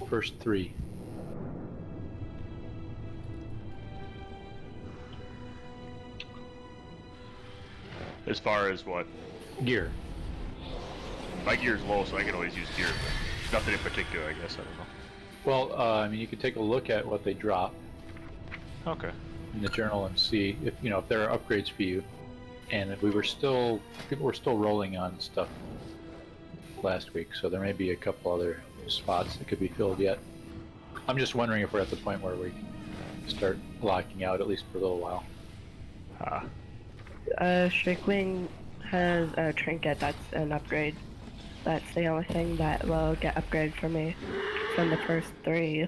First 3. As far as what? Gear. My gear's low, so I can always use gear. Nothing in particular, I guess. I don't know. Well, I mean, you could take a look at what they drop Okay. in the journal and see if if there are upgrades for you. And people were still rolling on stuff last week, so there may be a couple other spots that could be filled yet. I'm just wondering if we're at the point where we can start locking out, at least for a little while. Shriekwing has a trinket that's an upgrade. That's the only thing that will get upgraded for me from the first 3.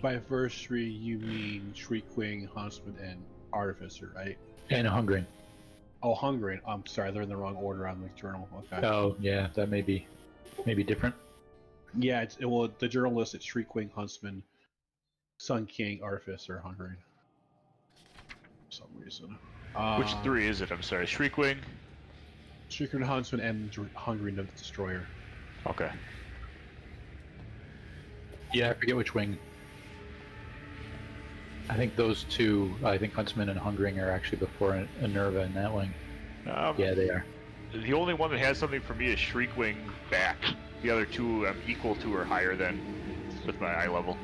By verse 3, you mean Shriekwing, Huntsman, and Artificer, right? And hungering. Oh, Hungering. I'm sorry, they're in the wrong order on the journal. Okay. Oh, yeah, that may be different. Yeah, well, the journal lists it's Shriekwing, Huntsman, Sun King, Artificer, Hungering. For some reason. Which 3 is it? I'm sorry. Shriekwing? Shriekwing, Huntsman, and Hungering the Destroyer. Okay. Yeah, I forget which wing. I think those 2, I think Huntsman and Hungering are actually before Enerva in that wing. Yeah, they are. The only one that has something for me is Shriekwing back. The other 2 I'm equal to or higher than with my eye level.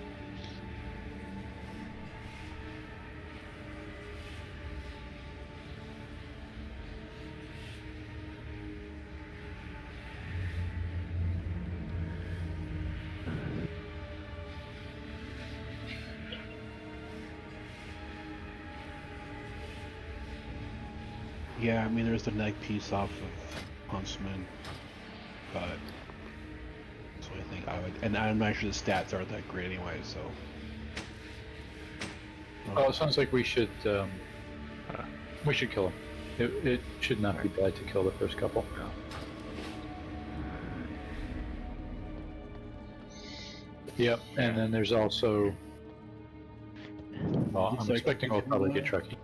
Yeah, I mean, there's the neck piece off of Huntsman, but so I think I would, and I'm not sure the stats aren't that great anyway, so. Oh, it sounds like we should kill him. It should not be bad to kill the first couple. Yep, and then there's also. Well, I'm expecting we'll probably get Truckee.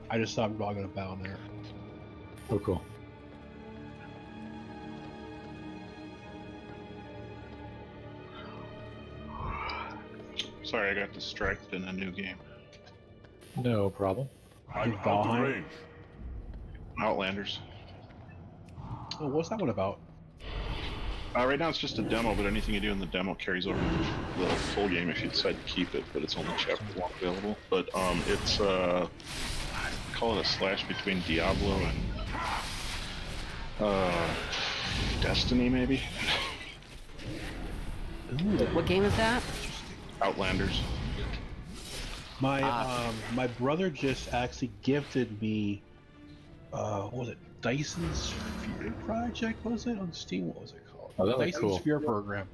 I just saw him dogging about there. Oh, cool. Sorry, I got distracted in a new game. No problem. Valheim? Outlanders. Oh, what's that one about? Right now it's just a demo, but anything you do in the demo carries over to the full game if you decide to keep it, but it's only chapter 1 available. But it's call it a slash between Diablo and Destiny, maybe? Ooh. What game is that? Outlanders. My brother just actually gifted me what was it? Dyson's Sphere Project, was it? On Steam, what was it called? Oh, that was Dyson's cool. Sphere Program.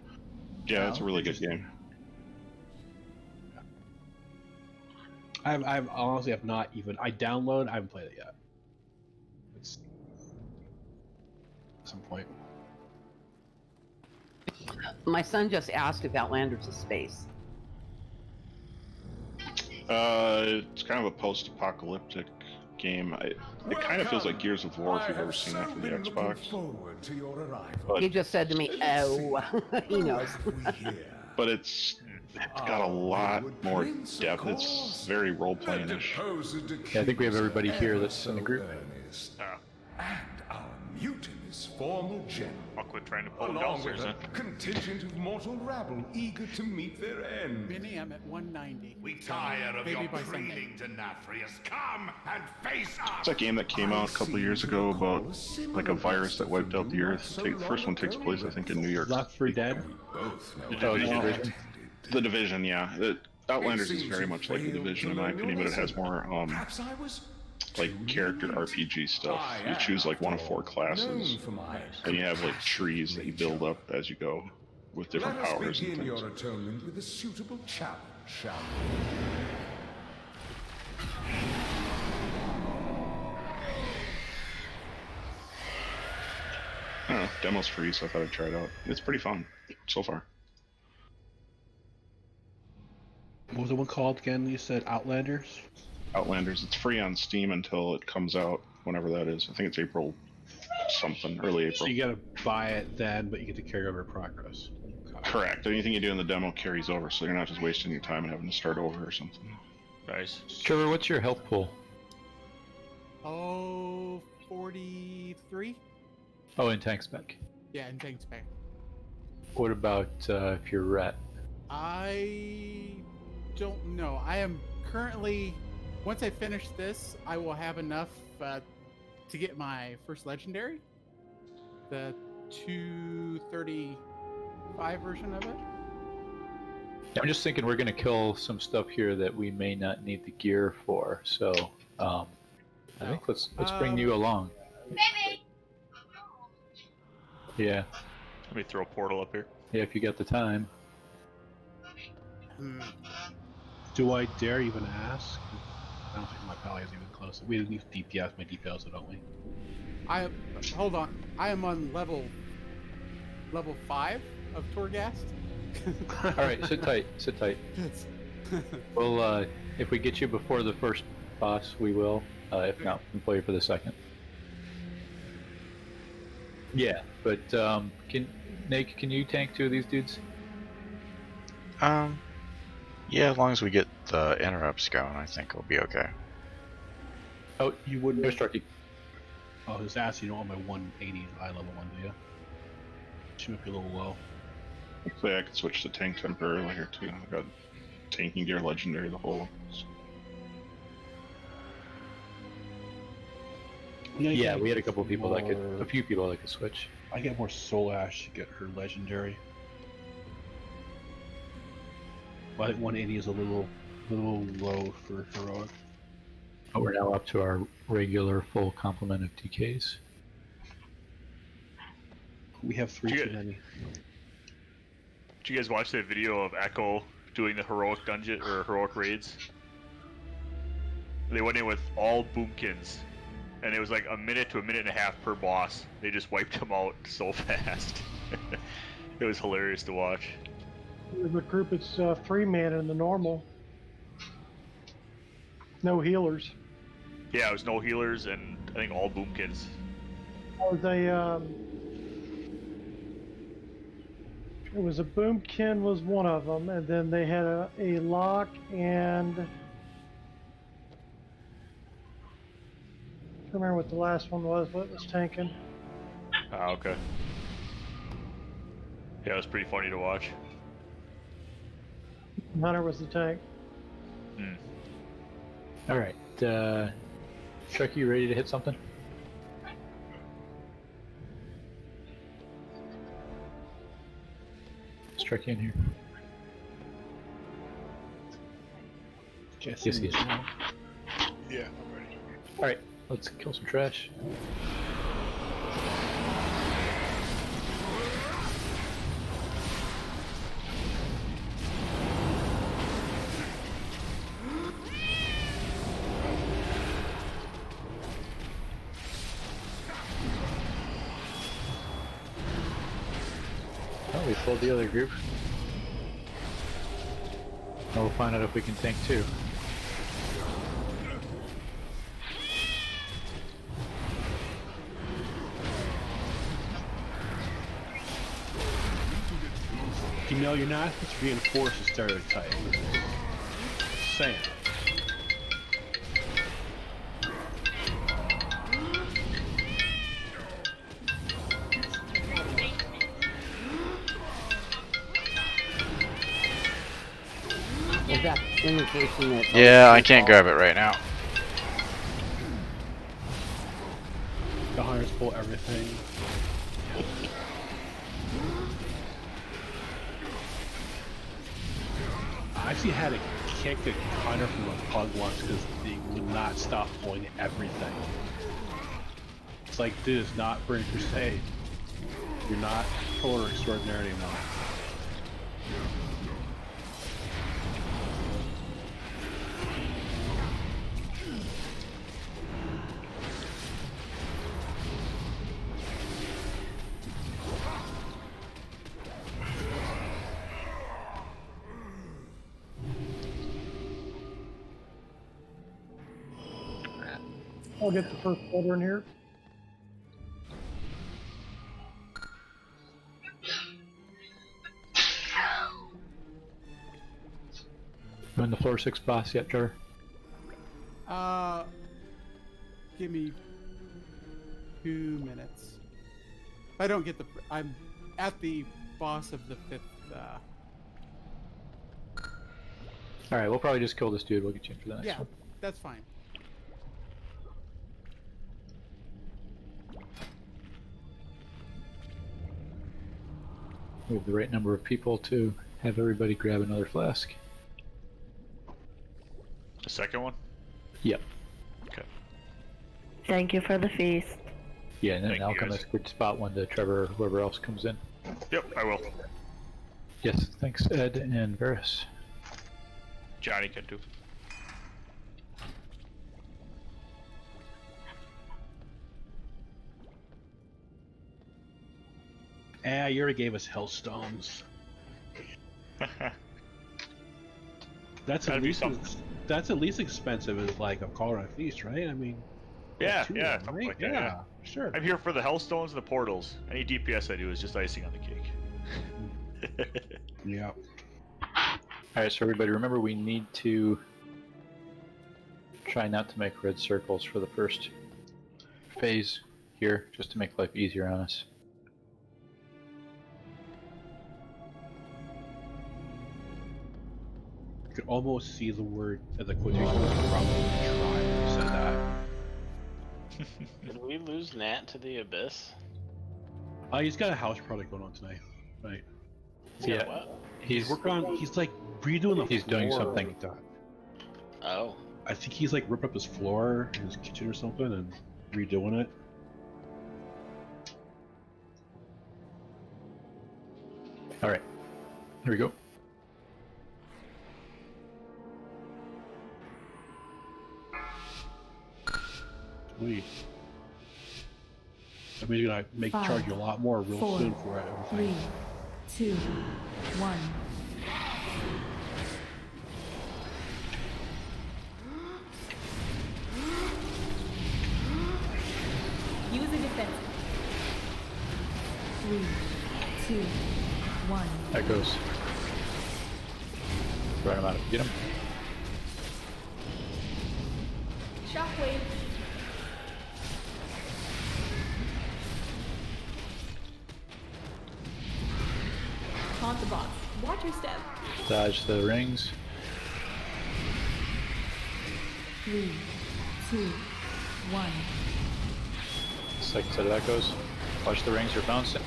Yeah, it's a really good game. I've honestly have not even. I haven't played it yet. It's at some point. My son just asked if Outlanders is space. It's kind of a post-apocalyptic game. It kind of feels like Gears of War if you've ever seen that for the Xbox. He just said to me, "Oh," he knows. But it's got a lot more depth. It's very role-playing-ish. Yeah, I think we have everybody here that's in the group. And our mutinous former general, I'll quit trying to pull him along downstairs with then. a contingent of mortal rabble eager to meet their end. Benny, I'm at 190. We tire of Maybe your by Sunday. pleading to Nathrius. Come and face us! It's a game that came out a couple of years ago about like a virus that wiped out the Earth. The first one takes place, I think, in New York. Left 4 Dead. The Division, yeah. Outlanders is very much like The Division in my opinion, but it has more like character RPG stuff. You choose like one of 4 classes, and you have like trees that you build up as you go. with different Let us powers and begin things. your atonement with a suitable challenge, shall I don't know, demo's free, so I thought I'd try it out. It's pretty fun so far. What was the one called again? You said Outlanders? Outlanders, it's free on Steam until it comes out, whenever that is. I think it's April something, early So April. you gotta buy it then, but you get to carry over progress. Correct. Anything you do in the demo carries over, so you're not just wasting your time and having to start over or something. Nice. Trevor, what's your health pool? Oh, 43? Oh, in tank spec. Yeah, and thanks, back. What about if you're ret? I don't know. I am currently, once I finish this, I will have enough to get my first legendary. The 235 version of it. I'm just thinking we're gonna kill some stuff here that we may not need the gear for. So I think let's bring you along. Yeah, Let me throw a portal up here. yeah. If you got the time. Do I dare even ask? I don't think my pally is even close. We need DPS, my DPS, don't we? Hold on. I am on level 5 of Torghast. All right, sit tight. Sit tight. Well, if we get you before the first boss, we will. If not, we can play you for the second. Yeah, but Nate, can you tank 2 of these dudes? Yeah, as long as we get the interrupts going, I think we'll be okay. Oh, you wouldn't. There's Truckee. Oh, his ass, you don't want my 180 eye level one, do you? She might be a little low. Hopefully I could switch to tank temporarily here too. I got tanking gear legendary the whole. Yeah, we had a couple people that could, a few people that could switch. I get more Soul Ash to get her legendary. But I think 180 is a little low for heroic. But we're now up to our regular full complement of DKs. We have 3 too many. Did you guys watch that video of Echo doing the heroic dungeon or heroic raids? They went in with all boomkins, and it was like a minute to a minute and a half per boss. They just wiped them out so fast. It was hilarious to watch. The group is 3-man in the normal. No healers. Yeah, it was no healers and I think all boomkins. Oh, they it was a boomkin was one of them, and then they had a lock and I can't remember what the last one was. What was tanking? Ah, okay. Yeah, it was pretty funny to watch. Hunter was the tank. Hmm. All right, Chuck, you ready to hit something? Is Chuck in here? Yes, he is. Yeah, I'm ready. All right, let's kill some trash. Oh, we pulled the other group. Now we'll find out if we can tank 2. You know, you're not supposed to reinforce a stereotype. Just saying. Is that indication that? Yeah, I can't grab it right now. The hunters pull everything. I actually had to kick a hunter from a pug once because they would not stop pulling everything. It's like, dude, it's not British Crusade. You're not polar extraordinary enough. I'll get the first order in here. You in the floor 6 boss yet, Trevor? Give me 2 minutes. If I don't get I'm at the boss of the 5th. Alright, we'll probably just kill this dude. We'll get you in for the next Yeah, one. that's fine. We have the right number of people to have everybody grab another flask. The second one? Yep. Okay. Thank you for the feast. Yeah, and then Thank you, Alchemist could spot one to Trevor or whoever else comes in. Yep, I will. Yes, thanks Ed and Varys. Johnny can do. You already gave us Hellstones. That's Gotta at be least something. that's at least expensive as like a Call and a Feast, right? I mean, Yeah, two yeah, of them, something right? like that, yeah. Sure. I'm here for the Hellstones and the portals. Any DPS I do is just icing on the cake. Yeah. Alright, so everybody remember we need to try not to make red circles for the first phase here, just to make life easier on us. You could almost see the word as a quotation mark probably try when you said that. Did we lose Nat to the Abyss? He's got a house project going on tonight, right? Yeah, What? He's working on. He's like redoing the He's floor. doing something. Like that. Oh. I think he's like ripped up his floor in his kitchen or something and redoing it. Alright, here we go. Sweet. I mean, he's gonna make charge you a lot more real soon for it. 3, 2, 1. Use a defense. 3, 2, 1. Echoes. Run him out. Get him. Shockwave. Taunt the boss. Watch your step. Dodge the rings. 3, 2, 1. Second set of echoes. Watch the rings, you're bouncing.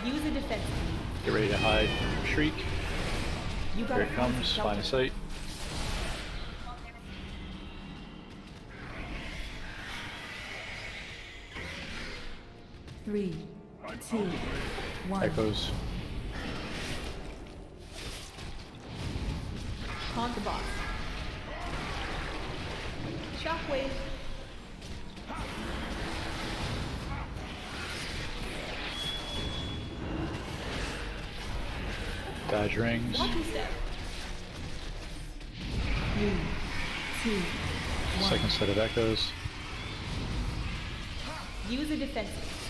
Use a defense. Get ready to hide. Shriek. You got Here it comes. Line of sight. Three, 2, 1. Echoes. Taunt the boss. Shockwave. Dodge rings. Watch your step. 3, 2, 1. Second set of echoes. Use a defensive.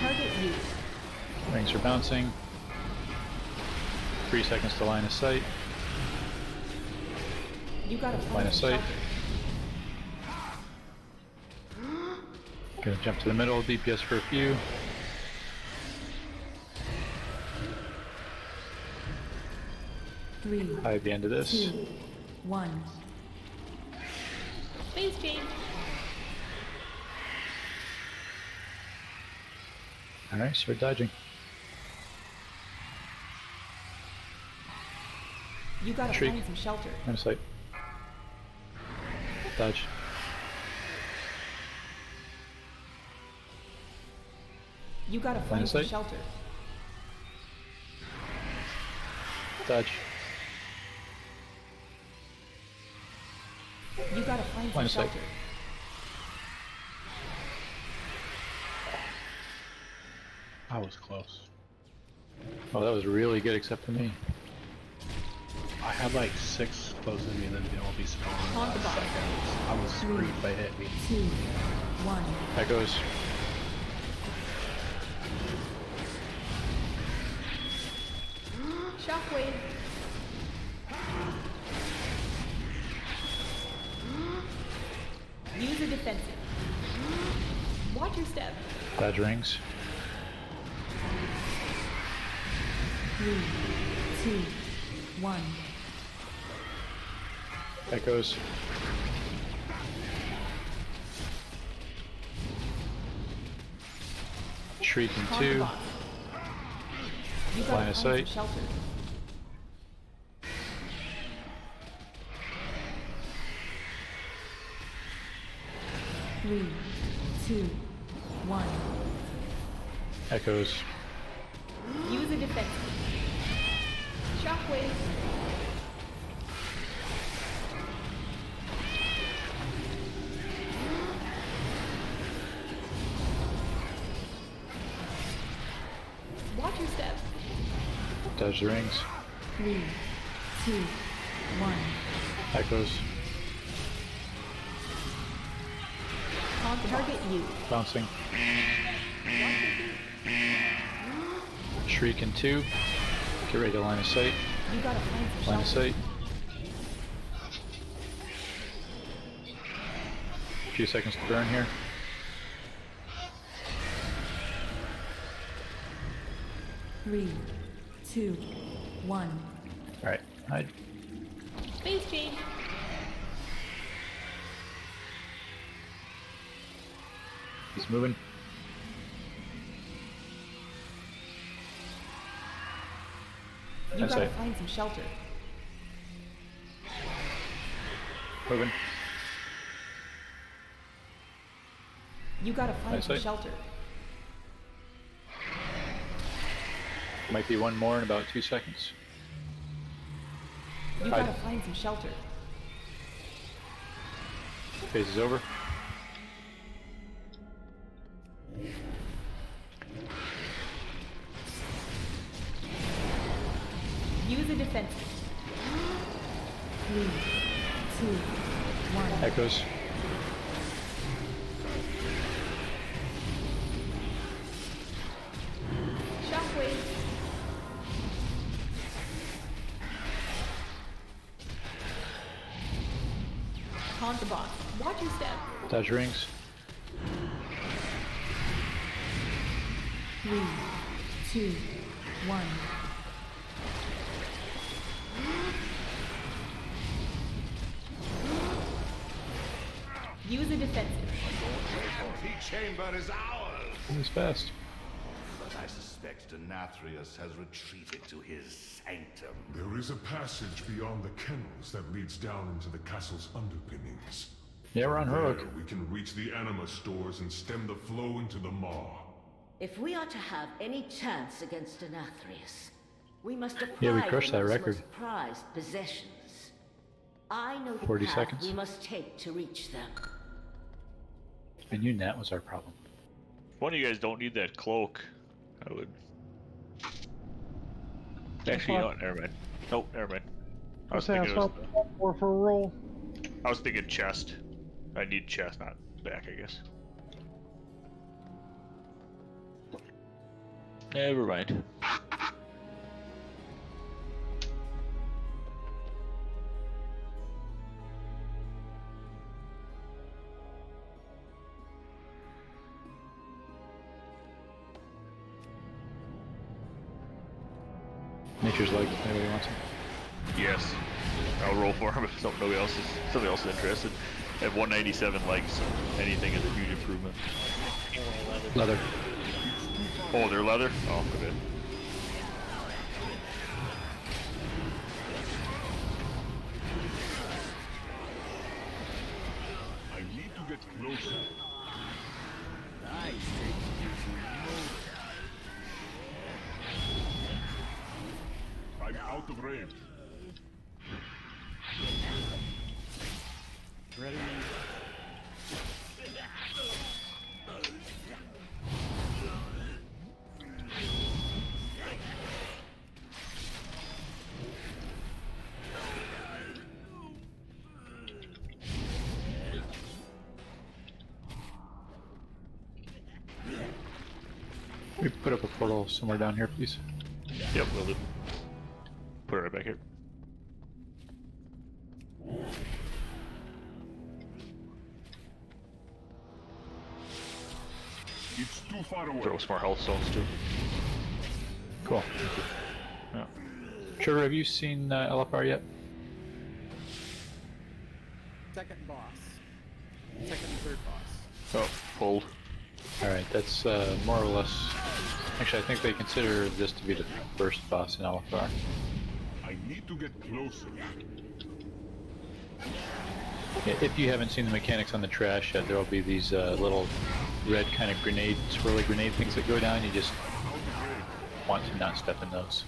Target used. Rings are bouncing. 3 seconds to line of sight. You got a Line of sight. Gonna jump to the middle. DPS for a few. Three, Hide the end of this. 2, 1. Phase change. Alright, start dodging. You gotta Shriek. find some shelter. Line of sight. Dodge. You gotta Line find of some sight. shelter. Dodge. You gotta find some Line of sight. shelter. I was close. Oh, that was really good except for me. I had like 6 close to me and then they all despawned On the last box. second. I was screwed by hit me. 2, 1. Echoes. Shockwave. Use a defensive. Watch your step. Dodge rings. 3, 2, 1. Echoes. Shrieking Taunt the 2. boss. You gotta Line of find some sight. shelter. 3, 2, 1. Echoes. Use a defensive. Shockwave. Watch your step. Dodge the rings. 3, 2, 1. Echoes. Target you. Bouncing. Shrieking 2. Get ready to line of sight. You gotta find some Line of shelter. sight. A few seconds to burn here. Three, 2, 1. Alright, hide. Space change. He's moving. You That's gotta it. find some shelter. Moving. You gotta find Nice some sight. shelter. Might be one more in about 2 seconds. You Hide. gotta find some shelter. Phase is over. Use a defensive. 3, 2, 1. Echoes. Shockwave. Taunt the boss. Watch your step. Dodge rings. 3, 2, 1. Use a defensive. The chamber is ours! He's fast. But I suspect Nathrius has retreated to his sanctum. There is a passage beyond the kennels that leads down into the castle's underpinnings. Yeah, we're on There, heroic. we can reach the anima stores and stem the flow into the maw. If we are to have any chance against Nathrius, we must acquire Yeah, we crushed that those record. most prized possessions. I know the 40 path seconds. we must take to reach them. I knew Nat was our problem. One of you guys don't need that cloak. I would. Actually, you know what? Never mind. Nope, never mind. I was thinking it was. Or for a roll. I was thinking chest. I need chest, not back, I guess. Never mind. Nature's Legs, if anybody wants him. Yes. I'll roll for him if somebody else is interested. I have 197 legs, so anything is a huge improvement. Leather. Oh, they're leather? Oh, okay. I need to get closer. I'm out of range. Ready? We put up a portal somewhere down here, please. Yep, we'll do. Put it right back here. It's too far away. Throw some more health stones too. Cool. Yeah. Trevor, have you seen LFR yet? Second boss. Second and third boss. Oh, pulled. Alright, that's more or less... Actually, I think they consider this to be the first boss in LFR. I need to get closer. If you haven't seen the mechanics on the trash yet, there will be these little red kind of grenade, swirly grenade things that go down. You just want to not step in those.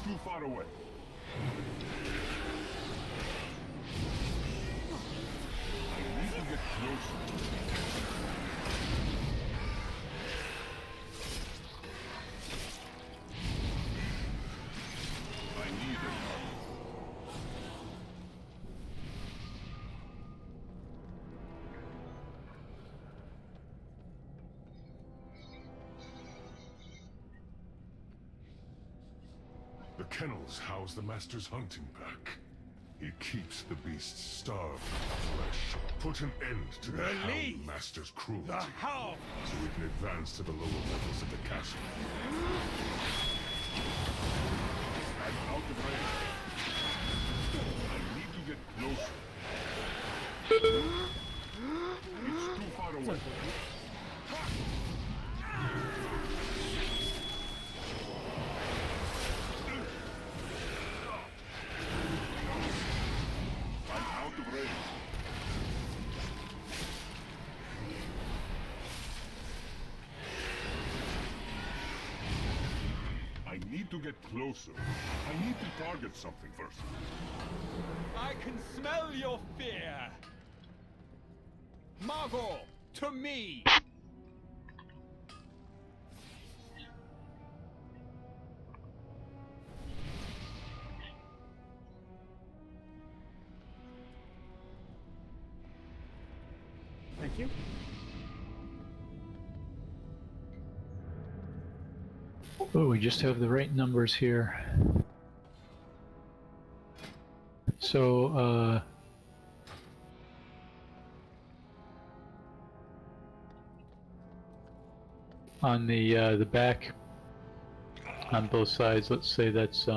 Too far away. I need to get closer. I need it. The kennels house the Master's hunting pack. It keeps the beasts starved of flesh. Put an end to the Hound Master's cruelty. So we can advance to the lower levels of the castle. I'm out of range. I need to get closer. It's too far away. I need to get closer. I need to target something first. I can smell your fear. Marvel, to me. Thank you. Oh, we just have the right numbers here. So, on the back, on both sides, let's say that's,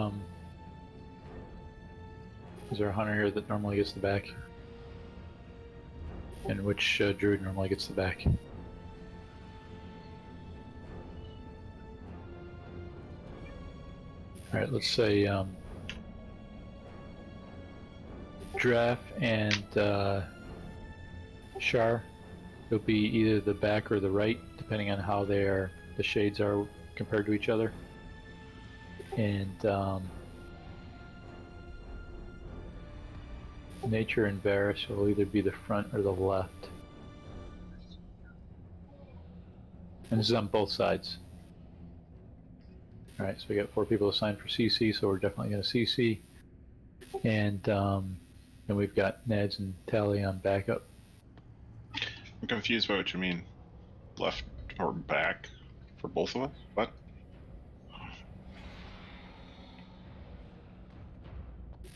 is there a hunter here that normally gets the back? And which druid normally gets the back? Alright, let's say Draf and Shar. It'll be either the back or the right, depending on how the shades are compared to each other. And Nature and Varus will either be the front or the left. And this is on both sides. Alright, so we got 4 people assigned for CC, so we're definitely going to CC. And then we've got Nads and Tally on backup. I'm confused by what you mean. Left or back for both of us? What?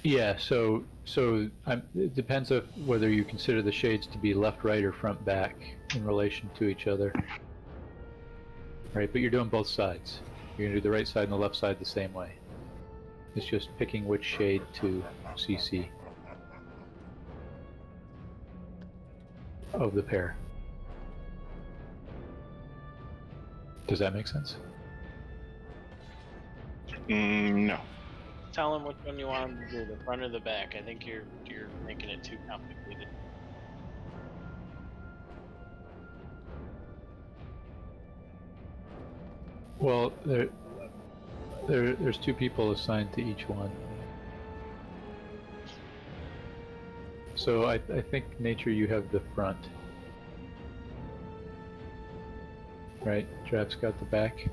Yeah, so it depends on whether you consider the shades to be left, right, or front, back in relation to each other. Right, but you're doing both sides. You're going to do the right side and the left side the same way. It's just picking which shade to CC of the pair. Does that make sense? No. tell him which one you want him to do, the front or the back. I think you're making it too complicated. Well, there's 2 people assigned to each one. So I think, Nature, you have the front. Right? Draft's got the back.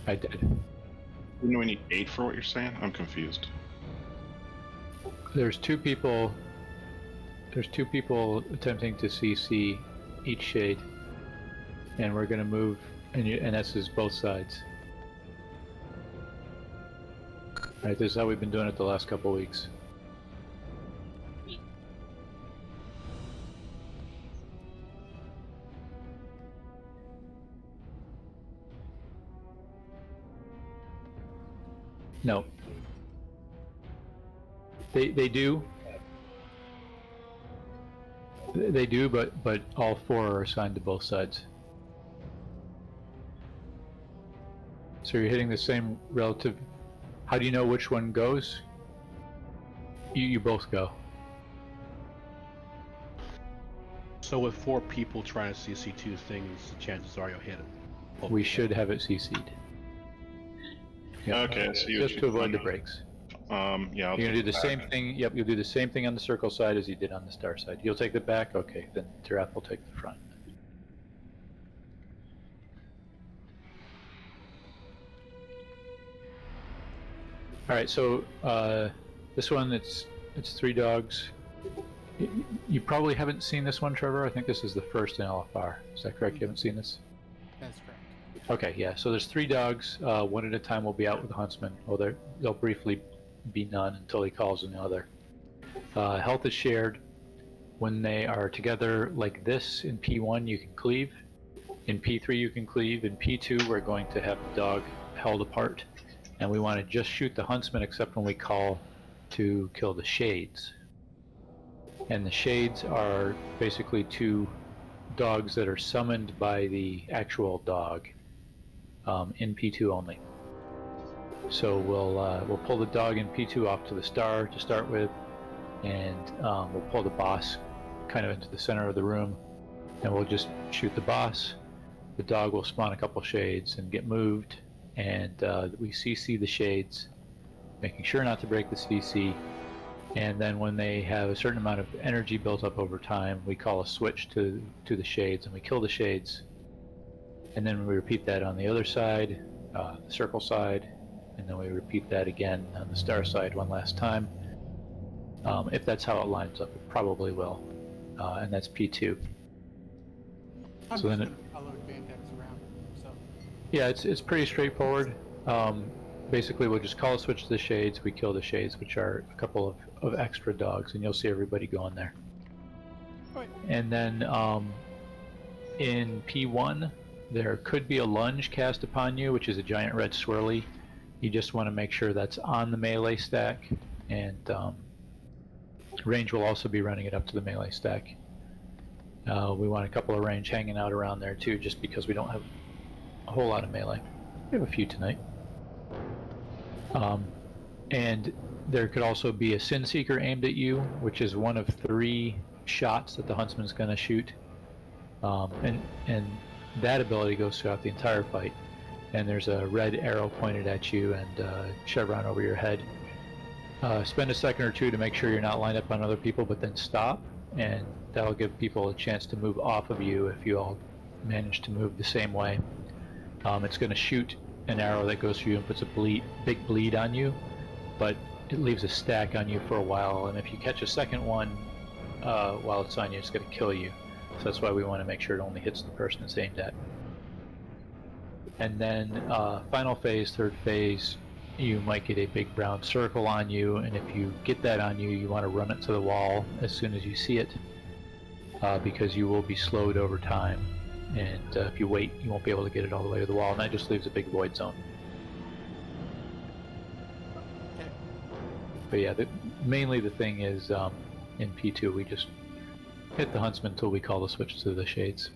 I did. Wouldn't we need 8 for what you're saying? I'm confused. There's 2 people. There's 2 people attempting to CC each shade, and we're gonna move, and this is both sides. Right, this is how we've been doing it the last couple weeks. No. They do. They do, but all 4 are assigned to both sides. So you're hitting the same relative. How do you know which one goes? You both go. So with 4 people trying to CC 2 things, chances are you'll hit it. We should have it CC'd. Yep. Okay, so just to avoid the breaks. Yeah. You're gonna do the same thing. Yep, you'll do the same thing on the circle side as you did on the star side. You'll take the back. Okay, then Giraffe will take the front. All right, so this one, it's 3 dogs. You probably haven't seen this one, Trevor. I think this is the first in LFR. Is that correct? You haven't seen this? That's correct. Okay, yeah. So there's 3 dogs. One at a time will be out with the huntsman. Well, they'll briefly be none until he calls another. Health is shared. When they are together like this in P1, you can cleave. In P3, you can cleave. In P2, we're going to have the dog held apart. And we want to just shoot the huntsman except when we call to kill the shades. And the shades are basically 2 dogs that are summoned by the actual dog in P2 only. So we'll pull the dog in P2 off to the star to start with, and we'll pull the boss kind of into the center of the room, and we'll just shoot the boss. The dog will spawn a couple shades and get moved, and we CC the shades, making sure not to break the CC. And then when they have a certain amount of energy built up over time, we call a switch to the shades, and we kill the shades. And then we repeat that on the other side, the circle side, and then we repeat that again on the star side one last time. If that's how it lines up, it probably will. And that's P2. I'm so just then gonna follow Vandex around, so. Yeah, it's pretty straightforward. Basically, we'll just call a switch to the shades. We kill the shades, which are a couple of extra dogs, and you'll see everybody going there. Right. And then in P1, there could be a lunge cast upon you, which is a giant red swirly. You just want to make sure that's on the melee stack, and range will also be running it up to the melee stack. We want a couple of range hanging out around there too, just because we don't have a whole lot of melee. We have a few tonight. And there could also be a Sin Seeker aimed at you, which is one of 3 shots that the Huntsman's going to shoot. And that ability goes throughout the entire fight. And there's a red arrow pointed at you and a chevron over your head. Spend a second or 2 to make sure you're not lined up on other people, but then stop, and that'll give people a chance to move off of you if you all manage to move the same way. It's going to shoot an arrow that goes through you and puts a big bleed on you, but it leaves a stack on you for a while, and if you catch a second one while it's on you, it's going to kill you. So that's why we want to make sure it only hits the person it's aimed at. And then final phase, third phase, you might get a big brown circle on you, and if you get that on you, you want to run it to the wall as soon as you see it, because you will be slowed over time. And if you wait, you won't be able to get it all the way to the wall, and that just leaves a big void zone. Okay. But yeah, mainly the thing is, in P2, we just hit the Huntsman until we call the switch to the Shades.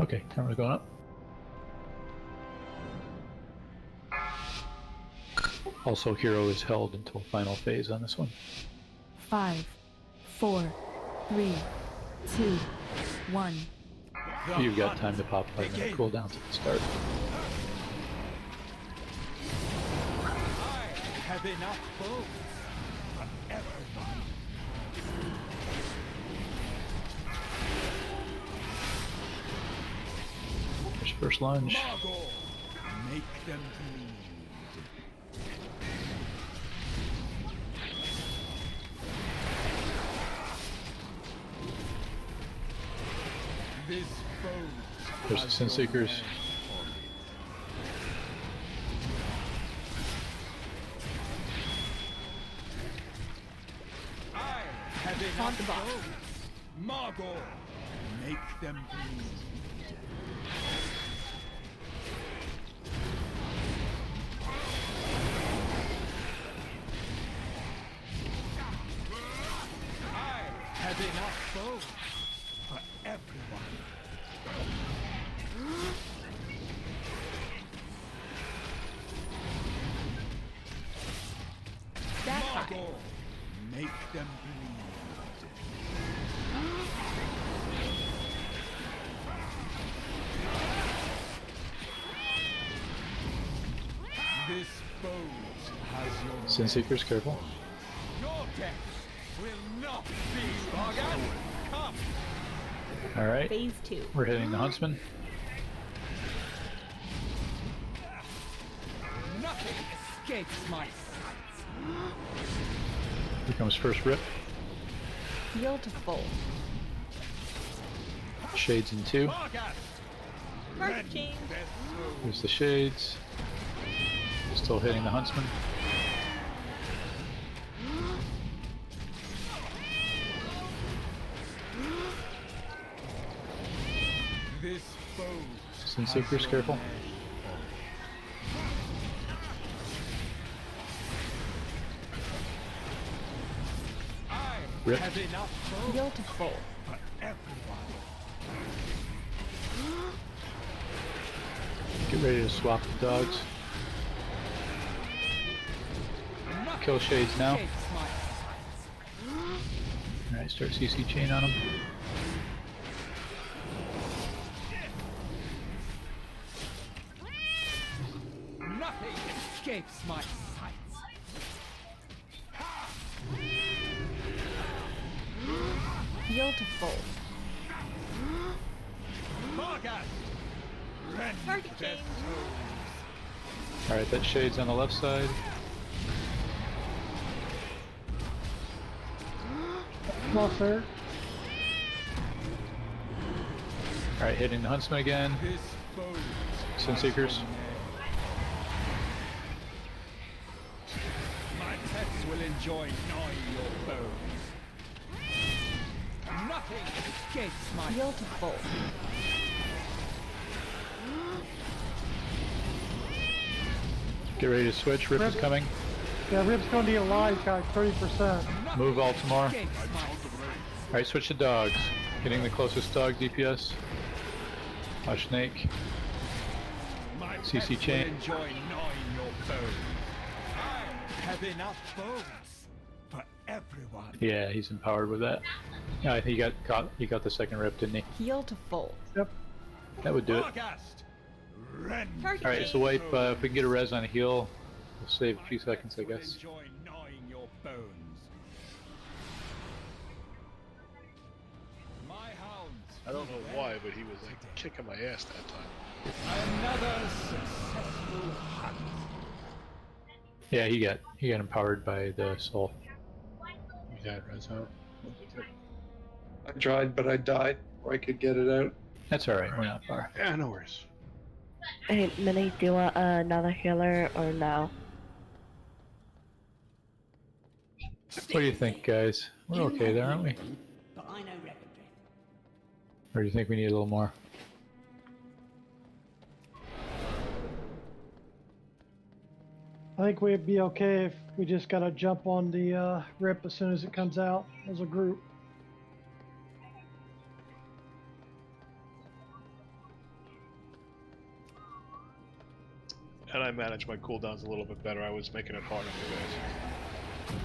Okay, camera's going up. Also, hero is held until final phase on this one. 5, 4, 3, 2, 1. You've got time to pop 5-minute cooldowns at the start. I have enough bones for everyone. There's first lunge. Margot, make them bleed. This boat There's the Sin Seekers. have enough the box. Margot, make them bleed. I have enough bones for everyone. Margot, make them bleed. This boat has your Sin Seekers, careful. Your death will not be forgotten. Come. Alright. Phase 2. We're hitting the Huntsman. Nothing escapes my sight. Here comes first rip. Heal to full. Shades in 2. Target change. Here's the Shades. Still hitting the Huntsman. This boat. Sin Seekers, careful. Rip. Have enough Heal to full. for everyone. Get ready to swap the dogs. Kill Shades now. Alright, start CC chain on him. Nothing escapes my sights. Heal to full. Margot, Target change. Alright, that Shades on the left side. Well, sir. Alright, hitting the Huntsman again. this boat. Sin Seekers. My pets will enjoy gnawing your bones. Nothing escapes my Heal to full. Get ready to switch. Rip is coming. Yeah, Rip's going to be alive, guys. 30%. Move Altamar. escapes my Alright, switch to dogs. Hitting the closest dog DPS. Watch Snake. My CC pets will chain. enjoy gnawing your bones. I have enough bones for everyone. Yeah, he's empowered with that. Yeah, I think he got the second rip, didn't he? Heal to full. Yep. That would do it. August, rend Target Alright, change. so wipe, if we can get a res on a heal, we'll save a few seconds, I will guess. enjoy gnawing your bones. My hounds. I don't know why, but he was like kicking my ass that time. Another successful hunt. Yeah, he got empowered by the soul. You got res out. I tried, but I died before I could get it out. That's alright, we're not far. Yeah, no worries. Hey, Minnie, do you want another healer or no? What do you think, guys? We're okay there, aren't we? But I know weaponry. Or do you think we need a little more? I think we'd be okay if we just got to jump on the Rip as soon as it comes out as a group. And I managed my cooldowns a little bit better. I was making it hard on you guys.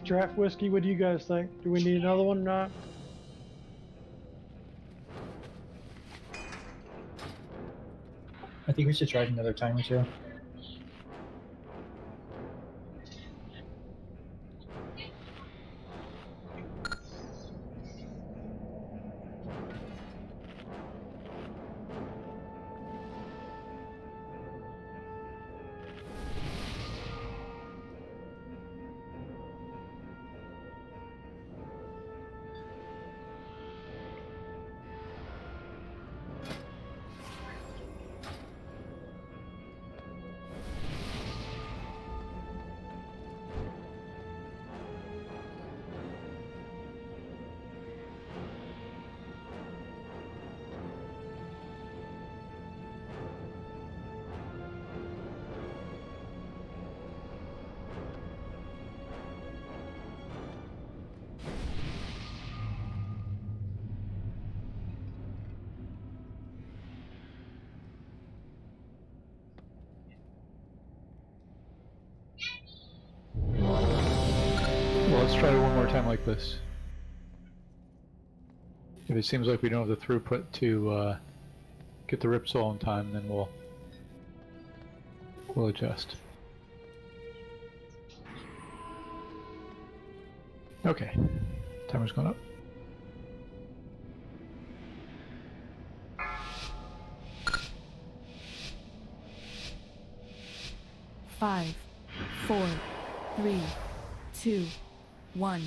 Draft whiskey, what do you guys think? Do we need another one or not? I think we should try it another time or two. Well, let's try it one more time like this. If it seems like we don't have the throughput to get the rip soul in time, then we'll adjust. Okay, timer's going up. Five, 4, 3, 2, 1.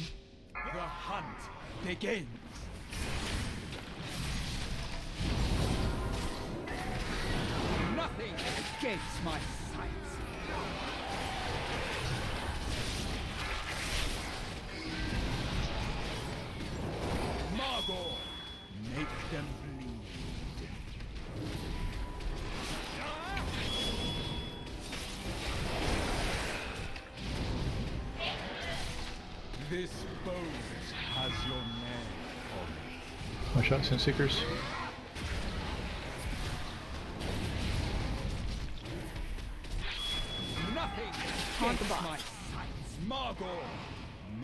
The hunt begins. Nothing escapes my sights. Margot, make them bleed. This boat has your name on it. More shots and seekers. Nothing Haunt the escapes boss. my sights. Margot,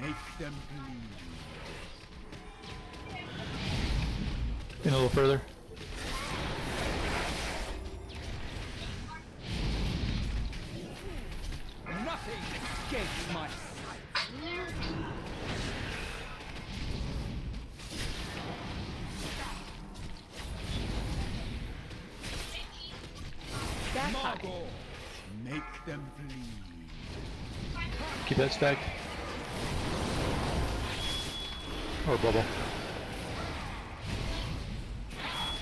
make them bleed. In a little further. Nothing escapes my sights. Stack high. Margot, make them bleed. Keep that stacked. Or bubble.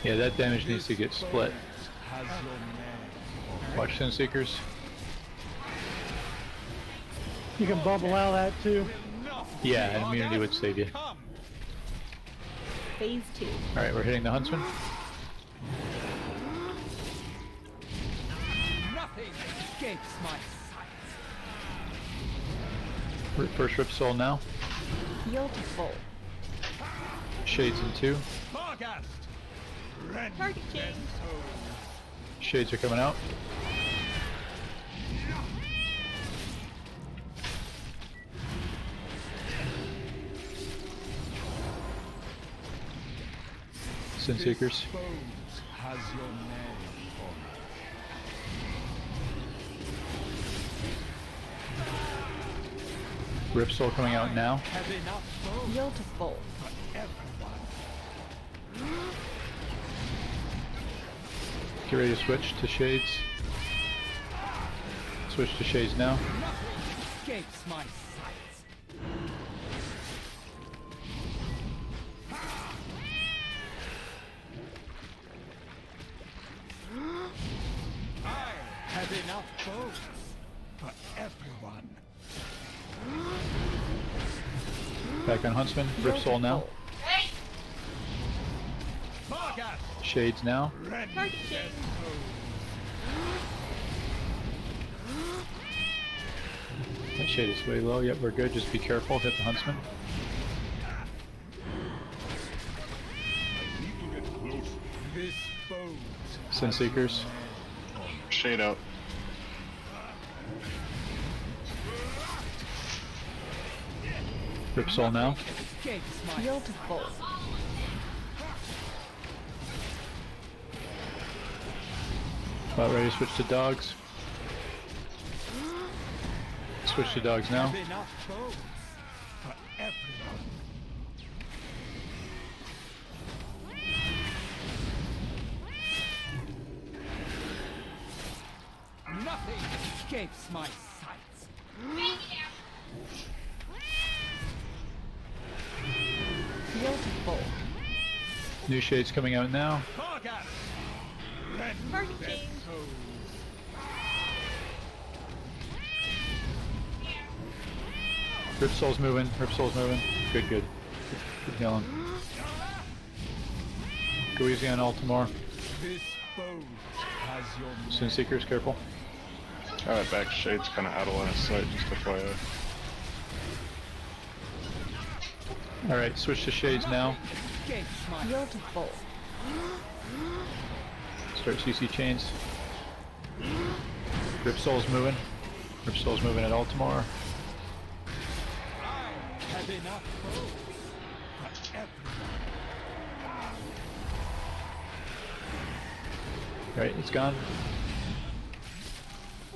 Yeah, that damage needs to get split. Has your name. Watch Sin Seekers. You can bubble out that too. Yeah, immunity would save you. Phase 2. Alright, we're hitting the Huntsman. Nothing escapes my sights. First Rip Soul now. Heal to full. Shades in 2. Barghast, rend Target change. their souls. Shades are coming out. Sin Seekers. This boat has your name on it. Rip Soul coming out now. Have enough boats Heal to full. for everyone. Get ready to switch to Shades. Switch to Shades now. Nothing escapes my sights. have enough bones for everyone. Back on Huntsman. Rip Soul now. Shades now. That shade is way low. Yep, we're good. Just be careful. Hit the Huntsman. Sin Seekers. Shade out. Rip Soul now. Beautiful. About ready to switch to dogs. Switch to dogs now. Nothing escapes my sights. Beautiful. New shades coming out now. Rip Soul's moving. Rip Soul's moving. Good, good. Good healing. Go easy on Altamore. Sin Seekers, careful. Alright, back Shade's kind of out of line of sight, just FYI. Alright, switch to shades now. Beautiful. Start CC chains. Rip Soul's moving. Rip Soul's moving at Altamore. Alright, it's gone.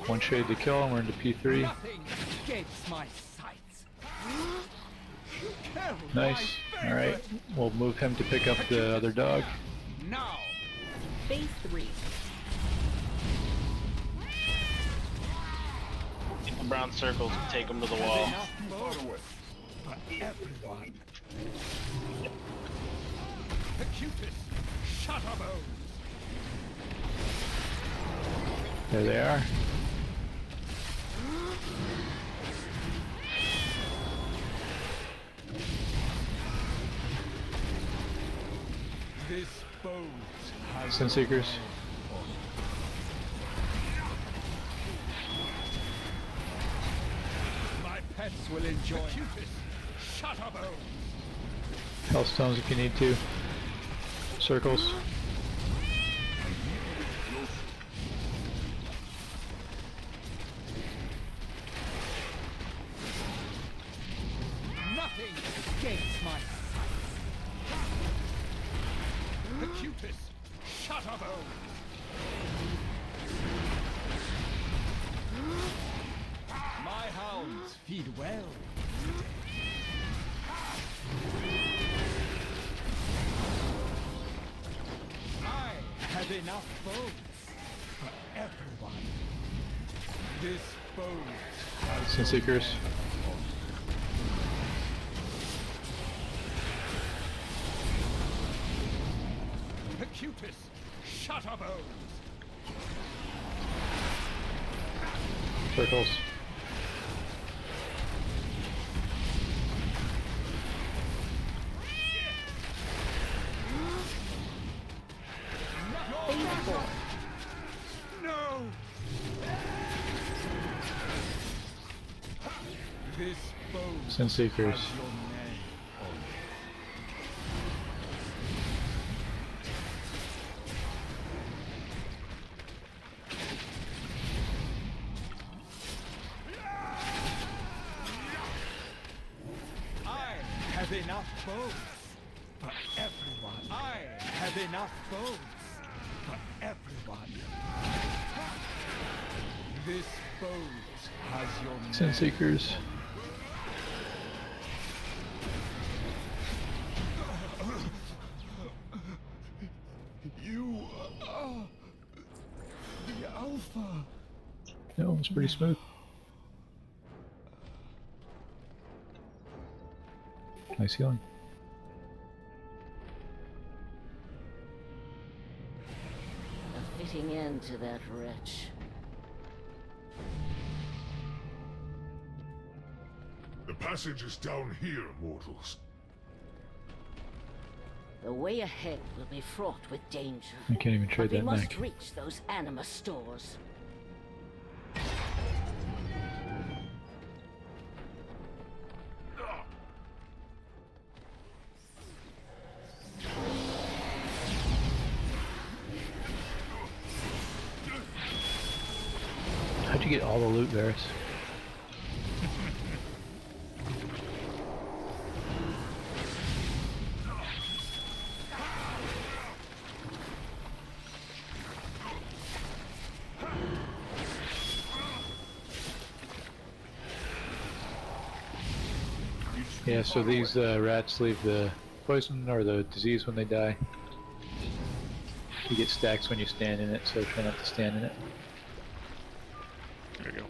One shade to kill and we're into P3. Nice. Alright, we'll move him to pick up the other dog. Now, phase 3. Get the brown circles and take them to the wall. There they are. Sin Seekers. My pets will enjoy Hellstones if you need to. Circles. Nothing escapes my the cutest shutterbone. My hounds feed well. I have enough bones for everyone. This boat Sin Seekers. the cutest shutterbones. Circles. No. This boat Sin Seekers. has your name on it. I have enough bones for everyone. I have enough bones for everyone. This boat has your name. Sin Seekers. You are the Alpha. No, it's pretty smooth. Nice healing. A fitting end to that wretch. passage is down here, mortals. The way ahead will be fraught with danger. I can't even trade But we that must mech. reach those anima stores. How'd you get all the loot, Varys? Yeah, so these rats leave the poison or the disease when they die. You get stacks when you stand in it, so try not to stand in it. There you go.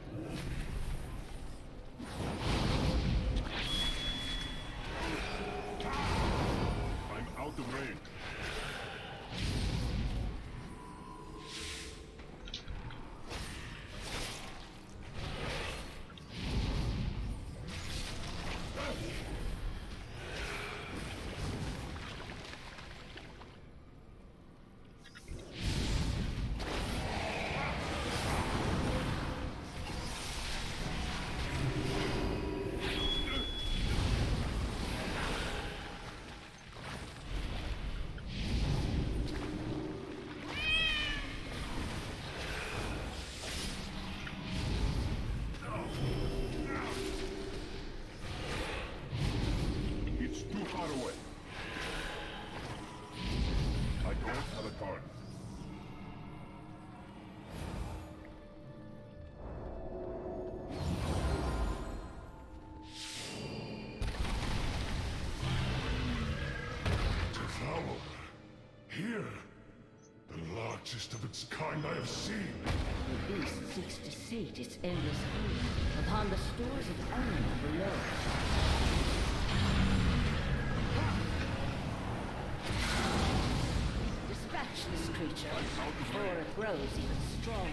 I'm out of range. It's too far away. I don't have a gun. Devour. Here. The largest of its kind I have seen. The beast seeks to sate its endless hunger upon the stores of anima below. Dispatch this creature, before it grows even stronger.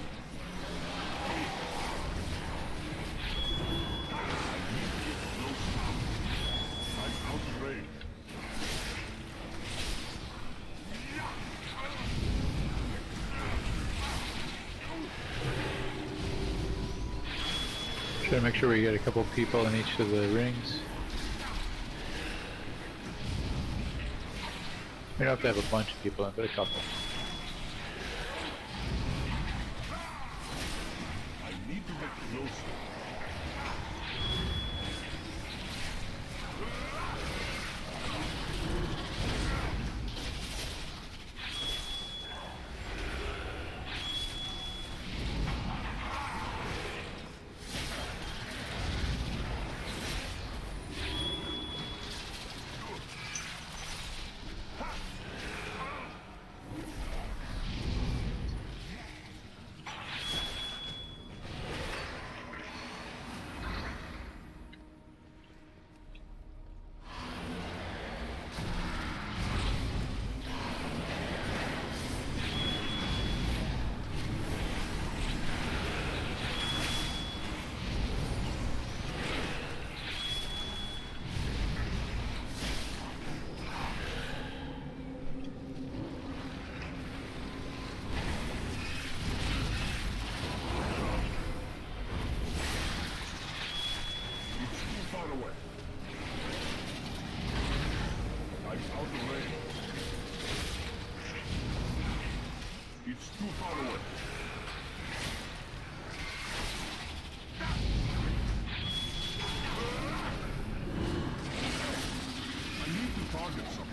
I'm out of range. Try to make sure we get a couple people in each of the rings. We don't have to have a bunch of people in, but a couple. I need to get closer. It's too far away. I need to target something.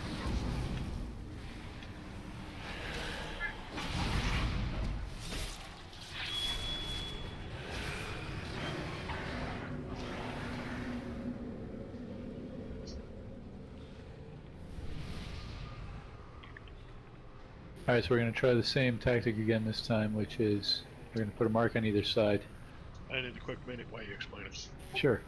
Alright, so we're going to try the same tactic again this time, which is we're going to put a mark on either side. I need a quick minute while you explain it. Sure.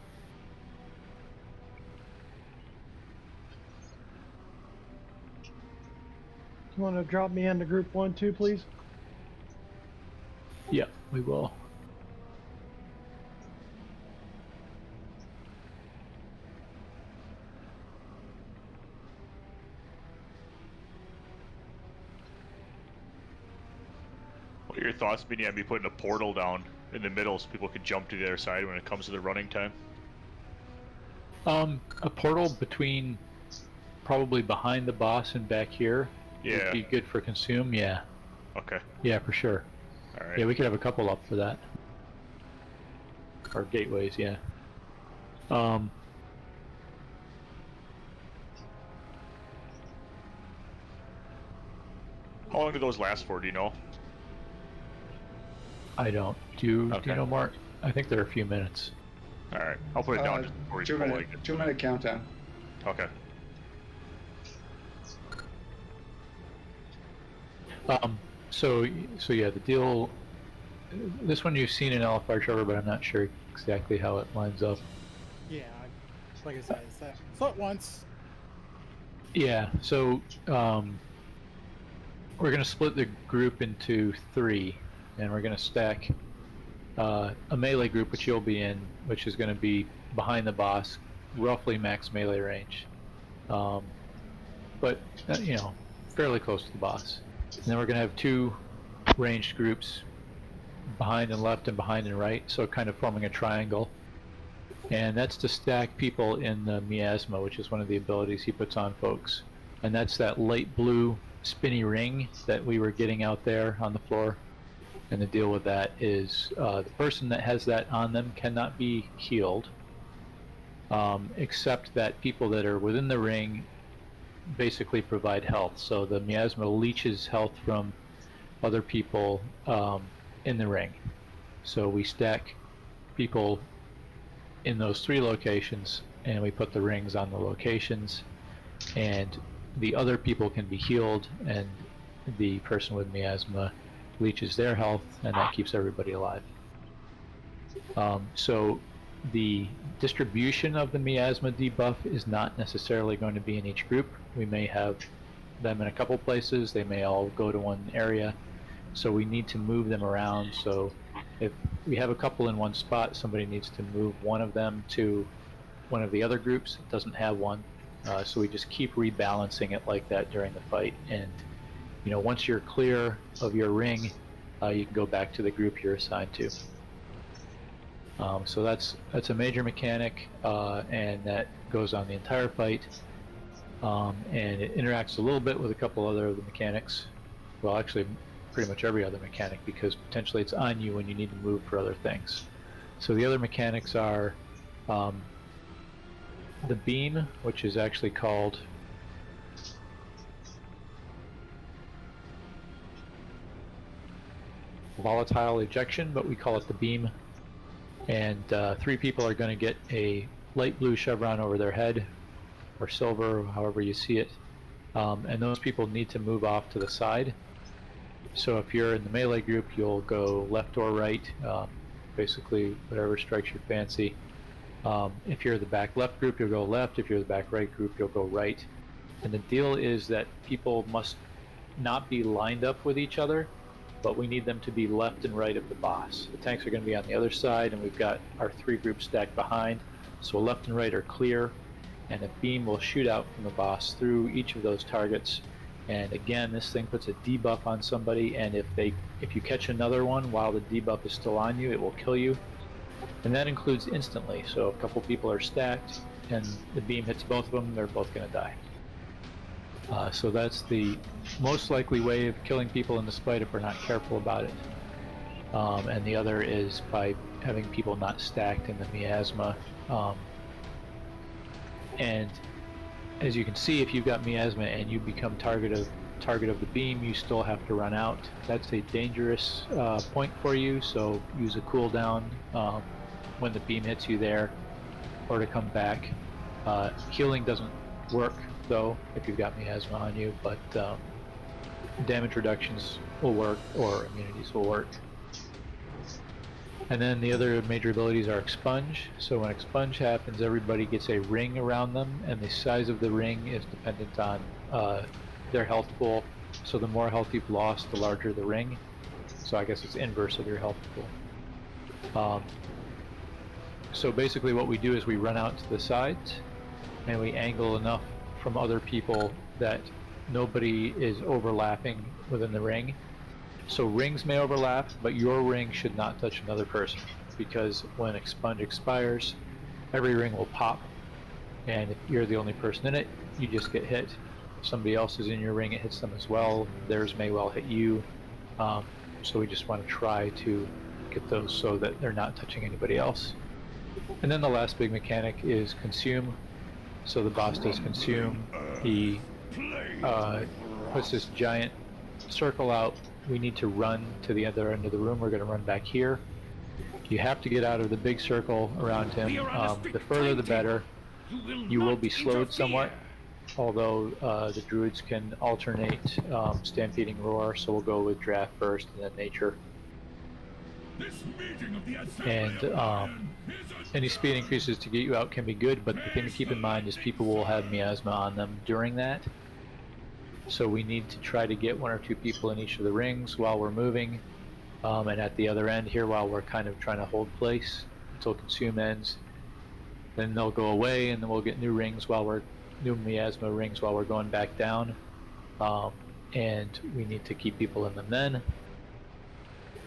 You want to drop me into group 1, 2, please? Yeah, we will. What are your thoughts, Benny, on me putting a portal down in the middle so people can jump to the other side when it comes to the running time? A portal between, probably behind the boss and back here, Yeah. would be good for consume. Yeah. Okay. Yeah, for sure. All right. Yeah, we could have a couple up for that. Or gateways, yeah. How long do those last for? Do you know? I don't. Do you Okay. know, Mark? I think they're a few minutes. All right. I'll put it down just before he's pulling it. 2-minute countdown. Okay. So yeah, the deal. This one you've seen in LFR, Trevor, but I'm not sure exactly how it lines up. Yeah, like I said, saw it once. Yeah. So we're gonna split the group into 3, and we're gonna stack a melee group, which you'll be in, which is gonna be behind the boss, roughly max melee range, but you know, fairly close to the boss. And then we're going to have 2 ranged groups, behind and left and behind and right, so kind of forming a triangle. And that's to stack people in the miasma, which is one of the abilities he puts on folks. And that's that light blue spinny ring that we were getting out there on the floor. And the deal with that is the person that has that on them cannot be healed, except that people that are within the ring basically provide health. So the miasma leeches health from other people in the ring. So we stack people in those 3 locations, and we put the rings on the locations, and the other people can be healed, and the person with miasma leeches their health, and that keeps everybody alive. So the distribution of the miasma debuff is not necessarily going to be in each group. We may have them in a couple places, they may all go to one area, so we need to move them around. So if we have a couple in one spot, somebody needs to move one of them to one of the other groups that doesn't have one. So we just keep rebalancing it like that during the fight, and you know, once you're clear of your ring, you can go back to the group you're assigned to. So that's a major mechanic, and that goes on the entire fight, and it interacts a little bit with a couple other of the mechanics. Well, actually, pretty much every other mechanic, because potentially it's on you when you need to move for other things. So the other mechanics are the beam, which is actually called volatile ejection, but we call it the beam. And 3 people are going to get a light blue chevron over their head, or silver, however you see it, and those people need to move off to the side. So if you're in the melee group, you'll go left or right, basically whatever strikes your fancy. If you're the back left group, you'll go left. If you're the back right group, you'll go right. And the deal is that people must not be lined up with each other, but we need them to be left and right of the boss. The tanks are going to be on the other side, and we've got our 3 groups stacked behind, so left and right are clear, and a beam will shoot out from the boss through each of those targets. And again, this thing puts a debuff on somebody, and if you catch another one while the debuff is still on you, it will kill you. And that includes instantly, so if a couple people are stacked and the beam hits both of them, they're both going to die. So that's the most likely way of killing people in this fight if we're not careful about it. And the other is by having people not stacked in the miasma. And as you can see, if you've got miasma and you become target of the beam, you still have to run out. That's a dangerous point for you, so use a cooldown when the beam hits you there, or to come back. Healing doesn't work though if you've got miasma on you, but damage reductions will work, or immunities will work. And then the other major abilities are expunge. So when expunge happens, everybody gets a ring around them, and the size of the ring is dependent on their health pool. So the more health you've lost, the larger the ring. So I guess it's inverse of your health pool. So basically what we do is we run out to the sides, and we angle enough from other people that nobody is overlapping within the ring. So rings may overlap, but your ring should not touch another person, because when expunge expires, every ring will pop, and if you're the only person in it, you just get hit. If somebody else is in your ring, it hits them as well. Theirs may well hit you. So we just want to try to get those so that they're not touching anybody else. And then the last big mechanic is consume. So the boss does consume. He puts this giant circle out. We need to run to the other end of the room. We're going to run back here. You have to get out of the big circle around him. The further the better. You will be slowed somewhat, although the druids can alternate stampeding roar, so we'll go with draft first and then nature. And any speed increases to get you out can be good, but the thing to keep in mind is people will have miasma on them during that. So we need to try to get 1 or 2 people in each of the rings while we're moving, and at the other end here while we're kind of trying to hold place until consume ends. Then they'll go away, and then we'll get new miasma rings while we're going back down, and we need to keep people in them then.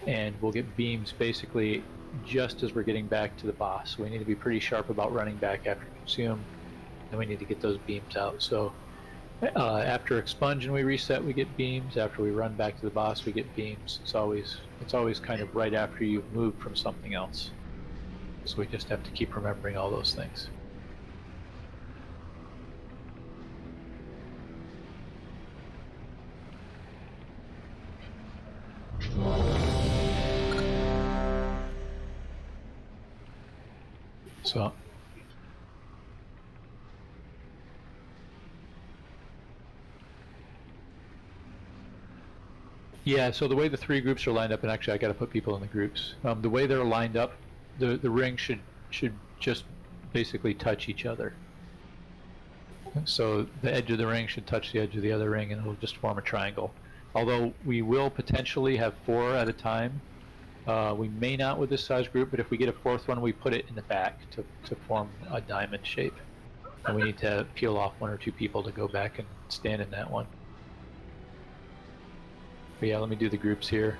And we'll get beams basically just as we're getting back to the boss. So we need to be pretty sharp about running back after consume, and we need to get those beams out. So after expunge and we reset, we get beams. After we run back to the boss, we get beams. It's always kind of right after you've moved from something else. So we just have to keep remembering all those things. So yeah, so the way the 3 groups are lined up, and actually I got to put people in the groups. The way they're lined up, the ring should just basically touch each other. So the edge of the ring should touch the edge of the other ring, and it'll just form a triangle. Although we will potentially have 4 at a time. We may not with this size group, but if we get a 4th one, we put it in the back to form a diamond shape. And we need to peel off 1 or 2 people to go back and stand in that one. But yeah, let me do the groups here.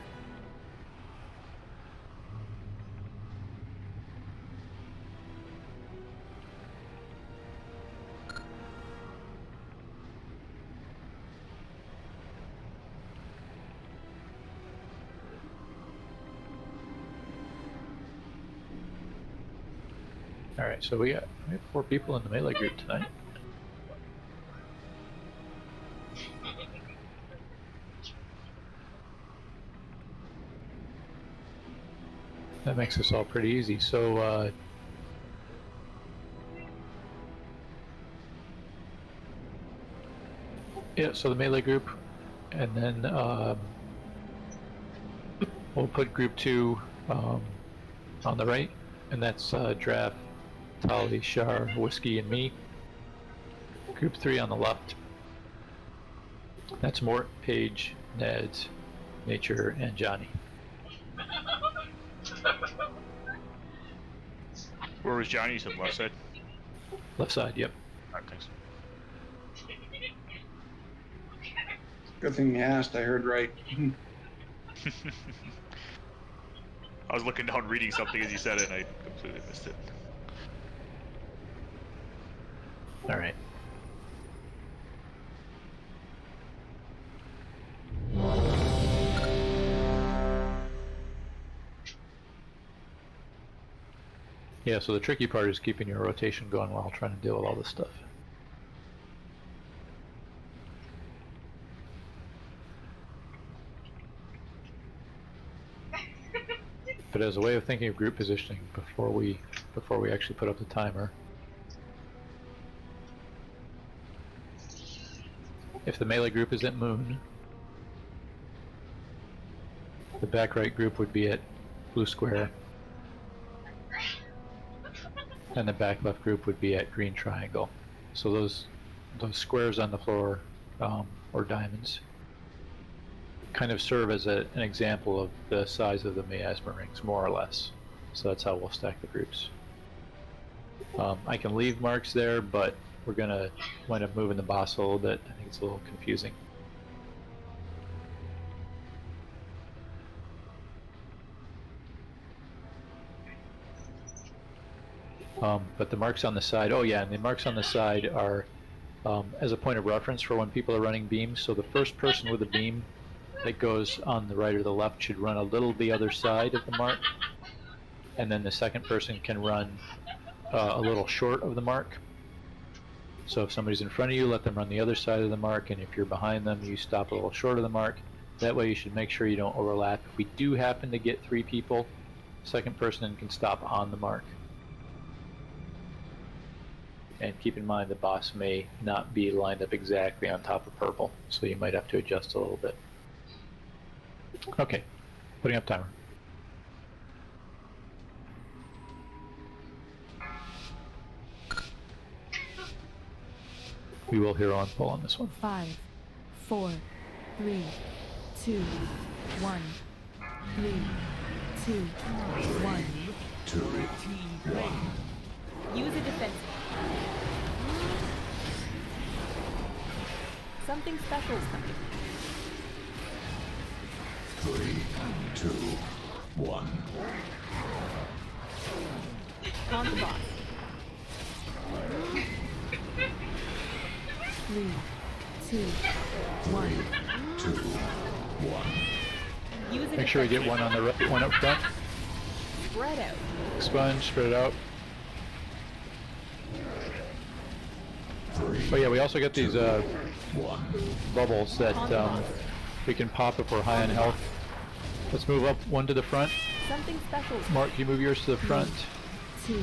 Alright, so we have 4 people in the melee group tonight. That makes this all pretty easy. So yeah, so the melee group, and then we'll put group 2 on the right, and that's Draft, Tali, Shar, Whiskey, and me. Group 3 on the left. That's Mort, Paige, Ned, Nature, and Johnny. Where was Johnny? You said left side? Left side, yep. Alright, thanks. Good thing you asked, I heard right. I was looking down reading something as you said it, and I completely missed it. Alright. Yeah, so the tricky part is keeping your rotation going while trying to deal with all this stuff. But as a way of thinking of group positioning before we actually put up the timer, if the melee group is at Moon, the back right group would be at Blue Square, and the back left group would be at Green Triangle. So those squares on the floor, or diamonds, kind of serve as an example of the size of the miasma rings, more or less. So that's how we'll stack the groups. I can leave marks there, but we're gonna wind up moving the boss a little bit. I think it's a little confusing. But the marks on the side, oh yeah, and the marks on the side are as a point of reference for when people are running beams. So the first person with a beam that goes on the right or the left should run a little the other side of the mark, and then the second person can run a little short of the mark. So if somebody's in front of you, let them run the other side of the mark, and if you're behind them, you stop a little short of the mark. That way you should make sure you don't overlap. If we do happen to get 3 people, second person can stop on the mark. And keep in mind the boss may not be lined up exactly on top of purple, so you might have to adjust a little bit. Okay, putting up timer. We will hero on pull on this one. 5, 4, 3, 2, 1. 3, 2, 1. 2, 1. Use a defensive. Something special is coming. 3, 2, 1. On the boss. 3, 2, 1. 2, 1. Use a Make sure we get one on the right, one up front. Spread out. Sponge, spread it out. Oh yeah, we also get these bubbles that we can pop if we're high on health. Let's move up one to the front. Something special. Mark, you move yours to the front. 2,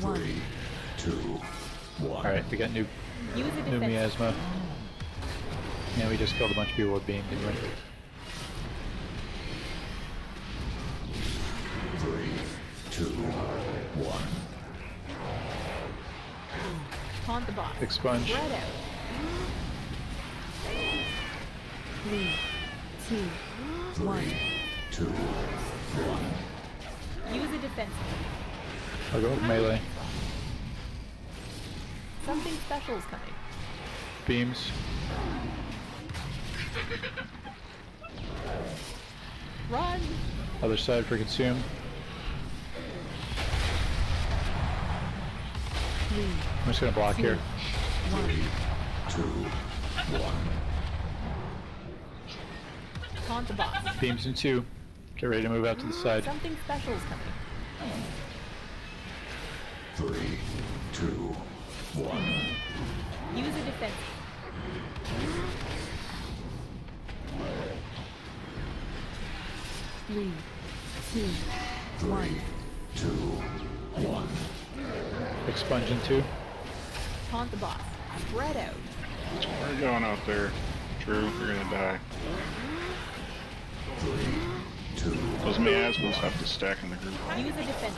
1. 2, 1. Alright, we got new miasma. And we just killed a bunch of people with beam, didn't we? 3, 2, 1. Taunt the boss. Expunge. Spread out. 3, 2, 1. 2, 1. Use a defensive. I'll go with melee. Something special is coming. Beams. Run. Other side for consume. 3, I'm just gonna block here. 3, 2, 1. Taunt the boss. Beams in 2. Get ready to move out to the side. Something special is coming. 3, 2, 1. Use a defensive. 3, 2, 1. 2, 1. Expunge in 2. Taunt the boss. Spread out. Where are you going out there? Drew, you're gonna die. 3, 2. Those miasmas have to stack in the group. Use a defensive.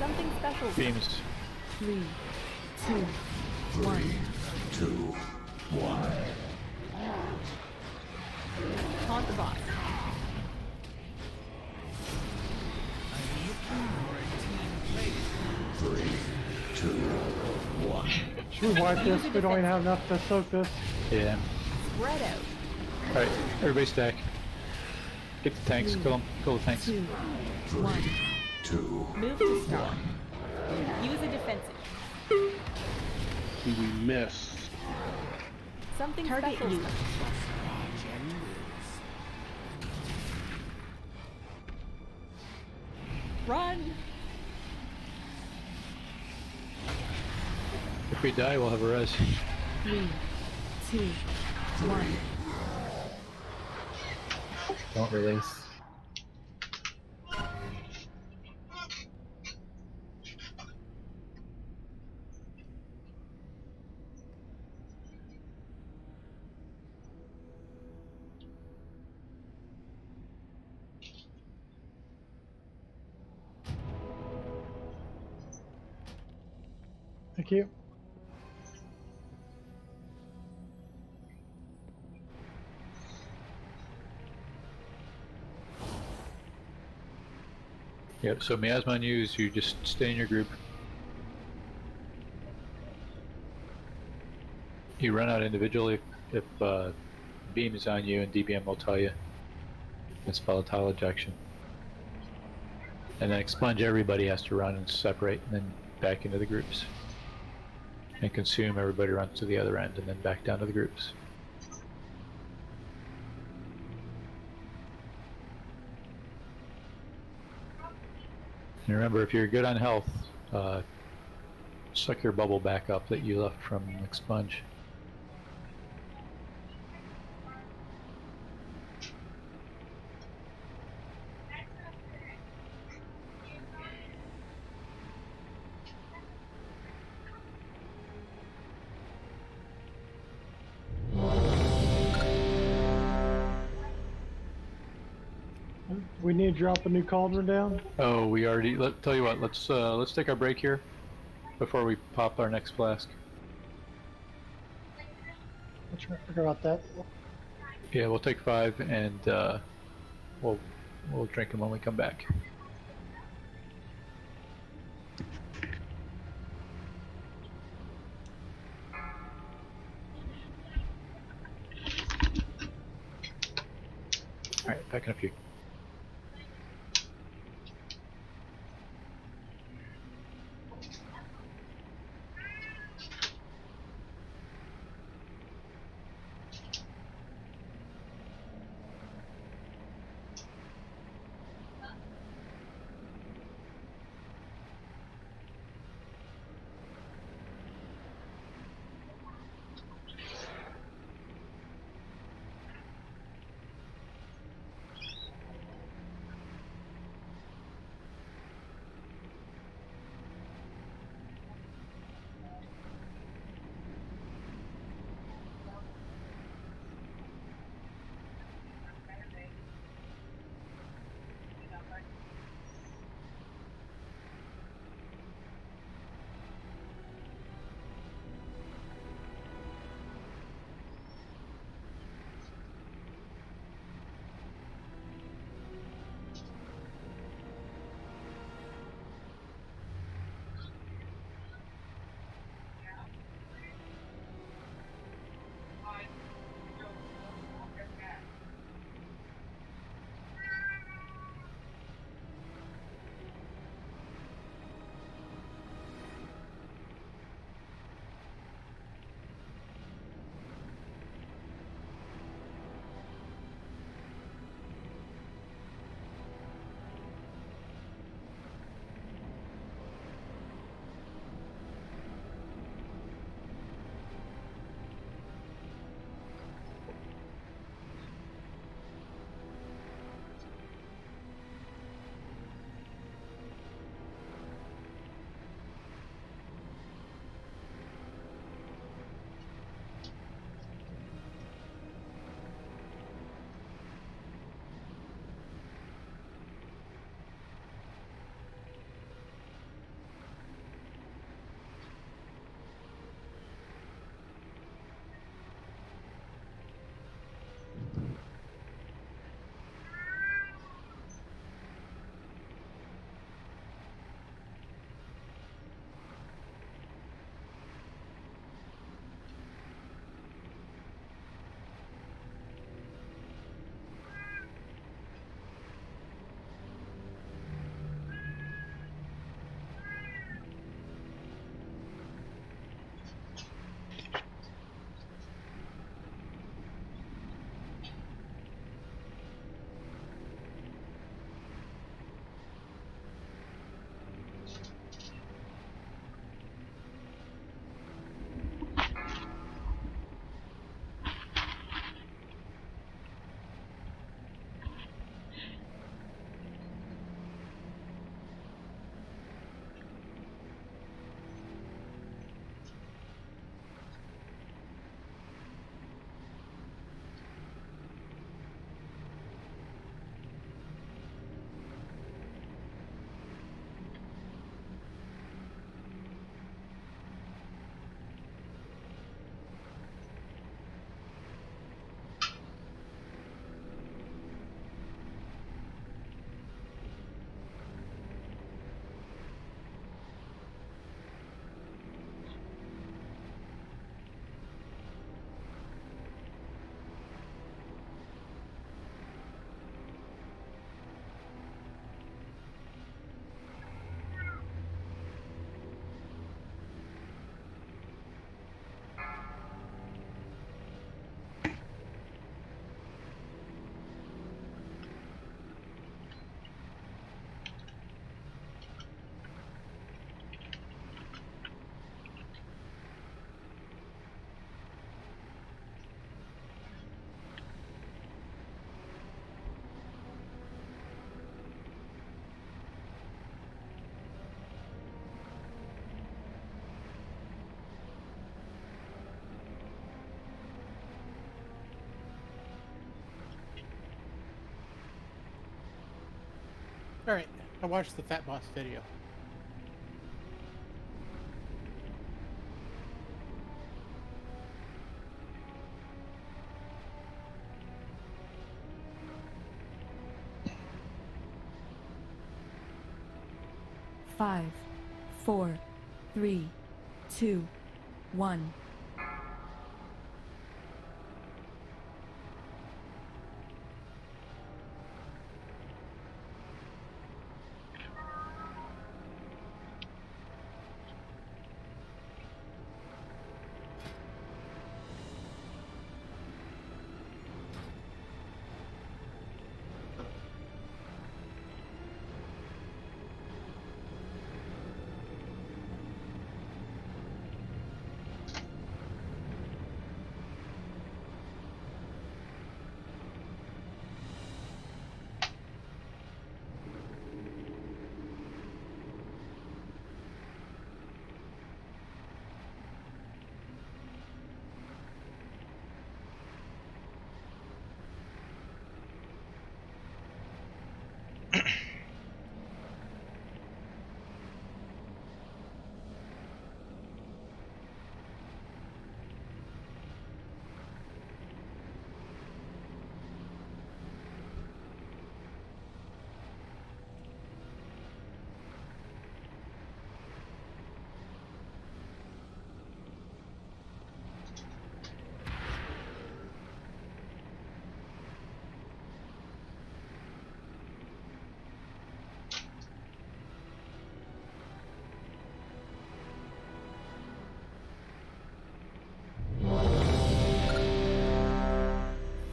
Something special. Beams. 3, 2, 1. 2, 1. Taunt the boss. Three, 2, 1. Should we wipe this? We don't even have enough to soak this. Yeah. Spread out. Alright, everybody stack. Get the tanks, kill them. Kill the tanks. 2, 1. 2. Move to start. Use a defensive. We missed. Something Target special. you. Run. If we die, we'll have a res. 3, 2, 1. Don't release. Thank you. Yep, so miasma on you is you just stay in your group. You run out individually if beam is on you, and DBM will tell you. It's volatile ejection. And then expunge, everybody has to run and separate, and then back into the groups. And consume, everybody runs to the other end, and then back down to the groups. And remember, if you're good on health, suck your bubble back up that you left from expunge. We need to drop a new cauldron down. Oh, we already. Tell you what. Let's take our break here before we pop our next flask. I'll try to figure out that. Yeah, we'll take 5, and we'll drink them when we come back. All right, back in a few. Alright, I watched the Fat Boss video. Five, 4, 3, 2, 1.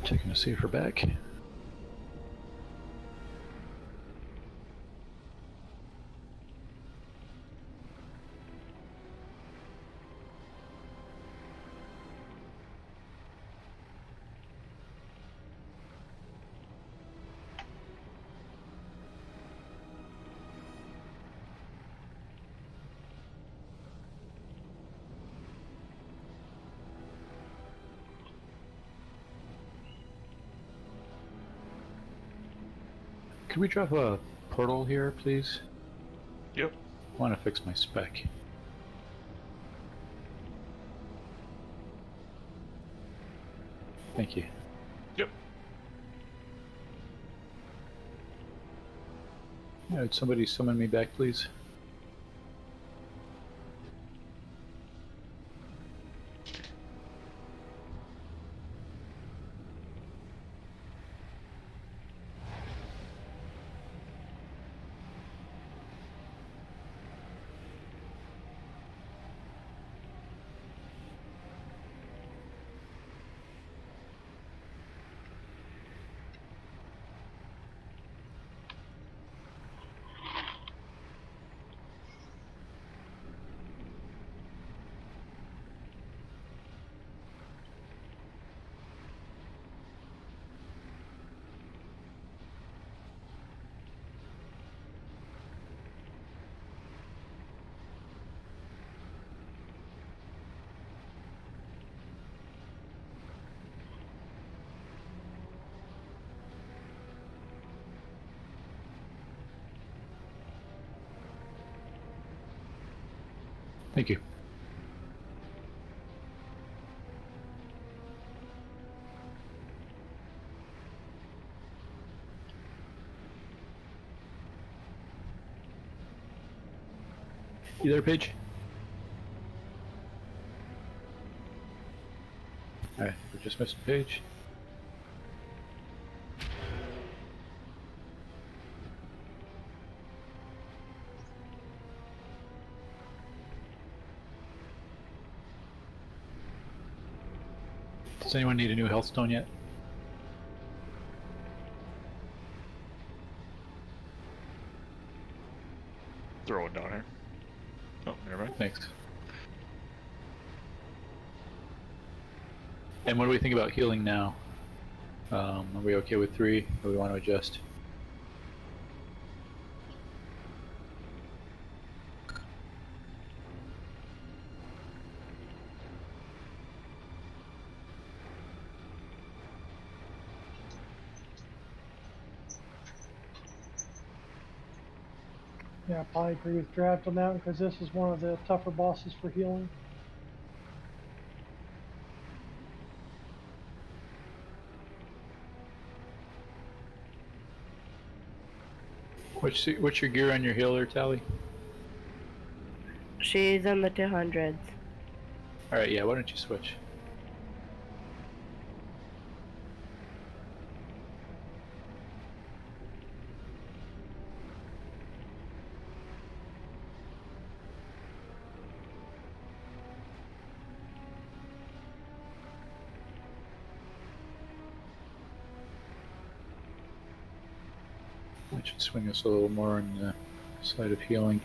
Checking to see if we're back. Could we drop a portal here, please? Yep. I want to fix my spec. Thank you. Yep. Yeah, would somebody summon me back, please? Thank you. You there, Paige? Alright, we just missed a page. Does anyone need a new health stone yet? Throw it down here. Oh, never mind. Thanks. And what do we think about healing now? Are we okay with 3, or do we want to adjust? Yeah, I probably agree with Draft on that one because this is one of the tougher bosses for healing. What's your gear on your healer, Tally? She's in the 200s. All right, yeah. Why don't you switch? That should swing us a little more on the side of healing.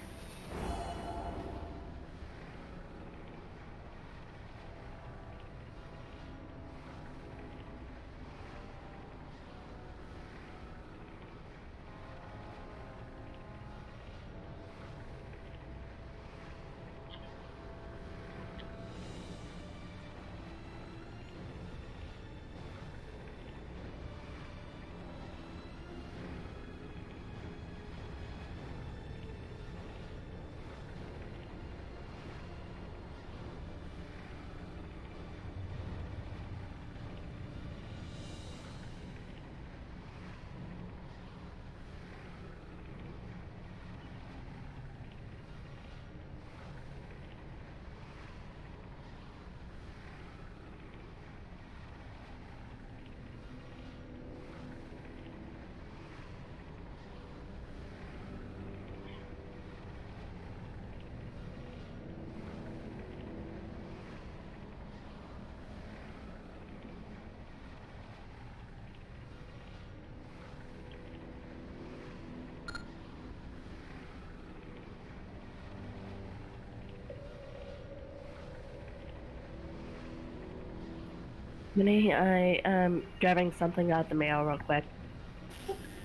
Minnie, I am grabbing something out the mail real quick.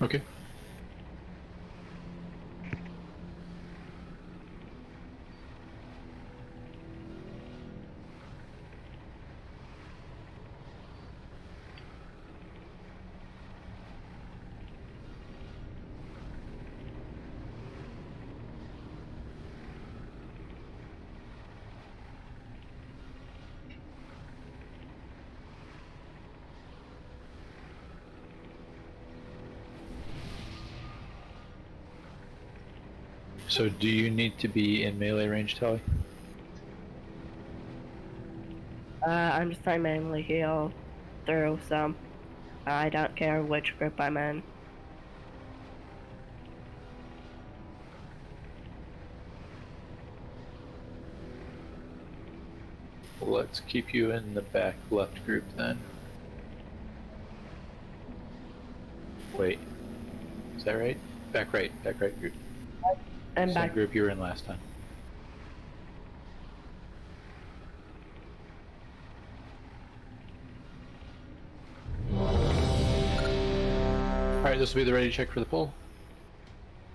Okay. So do you need to be in melee range, Tally? I'm just trying to mainly heal through, so I don't care which group I'm in. Let's keep you in the back left group then. Wait, is that right? Back right group. And Same back group you were in last time. Alright, this will be the ready check for the pull.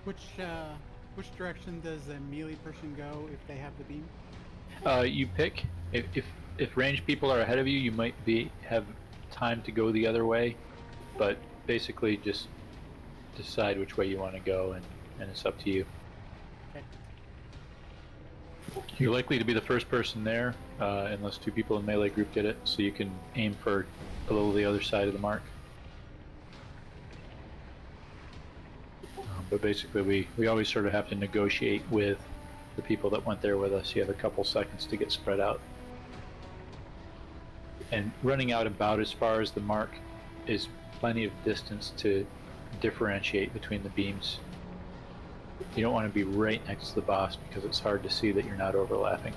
Which direction does a melee person go if they have the beam? You pick. If ranged people are ahead of you, you might have time to go the other way, but basically just decide which way you want to go, and it's up to you. Okay. You're likely to be the first person there, unless two people in melee group get it, so you can aim for a little the other side of the mark. But basically, we always sort of have to negotiate with the people that went there with us. You have a couple seconds to get spread out. And running out about as far as the mark is plenty of distance to differentiate between the beams. You don't want to be right next to the boss because it's hard to see that you're not overlapping.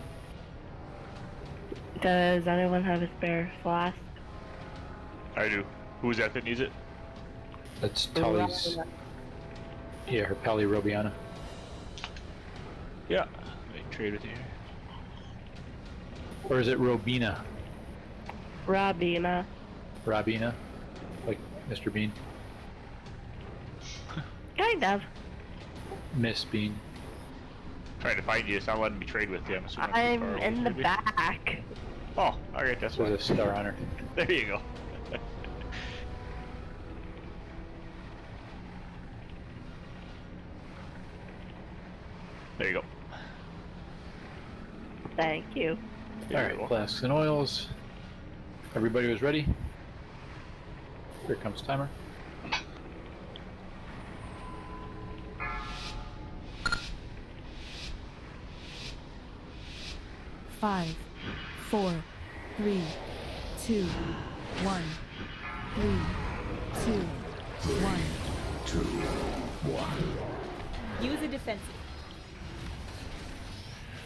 Does anyone have a spare flask? I do. Who's that needs it? That's Tully's. Yeah, her Pally Robiana. Yeah. Let me trade with you. Or is it Robina? Robina. Robina? Like Mr. Bean? Kind of. Miss Bean. Trying to find you, it's not letting me trade with you. I'm in the back. Oh, alright, that's why. There's a star on her. There you go. There you go. Thank you. All right, flasks and oils. Everybody was ready? Here comes timer. Five, 4, 3, 2, 1. 3, 2, 1. 2, 1. Use a defensive.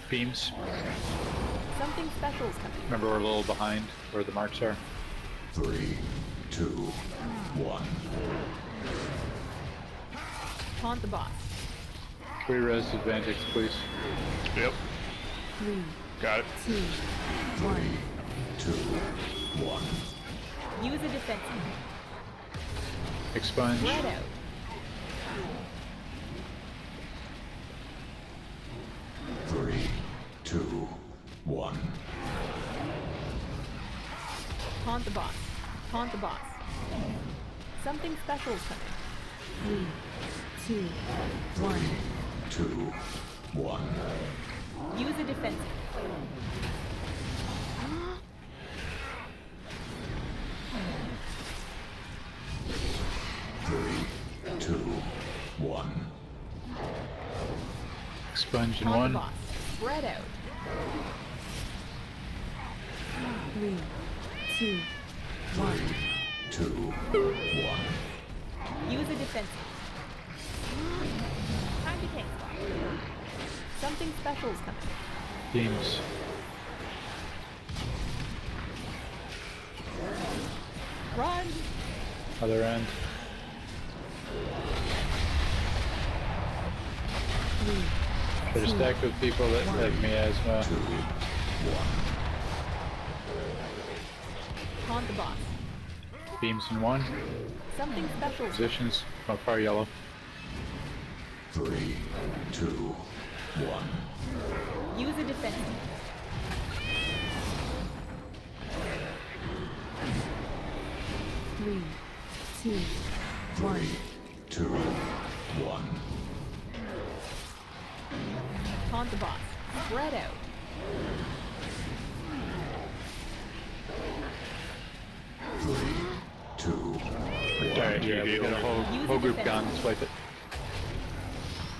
Beams. Something special is coming. Remember, we're a little behind where the marks are. 3, 2, 1. Taunt the boss. 3 res advantage, please. Yep. 3, Got it. 2, 1. 2, 1. Use a defensive. Expunge. Spread out. 3, 2, 1. Taunt the boss. Taunt the boss. Something special is coming. 3, 2, 1. 2, 1. Use a defensive. 3, 2, 1. Expunge in Taunt 1. the boss. Spread out. 3, 2, 1. 2, 1. Use a defensive. Time to tank spot. Something special is coming. Beams. Run! Other end. 3, Try to stack with people that have miasma. Taunt the boss. Beams in 1. Something special is coming. Positions. Oh, far yellow. 3, 2, 1. Use a defensive. 3, 2, 1. 2, 1. Taunt the boss. Spread out. 3, 2, 1. Alright, yeah, we got a whole group gone. Let's wipe it.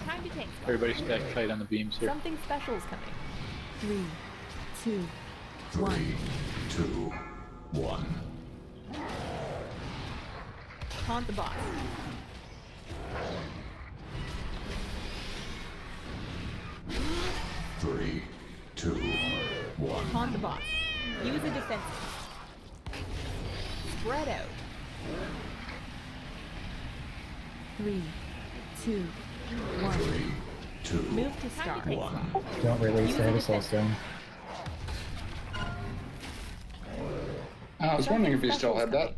Time to tank spot. Everybody stack tight on the beams here. Something special is coming. 3, 2, 1. 3, 2, 1. Taunt the boss. 3, 2, 1. Taunt the boss. Use a defensive. Spread out. 3, 2, 1. 3, 2, Move to start. 1. Don't release Use a it, it's all defensive. stone. I was wondering if you still had that.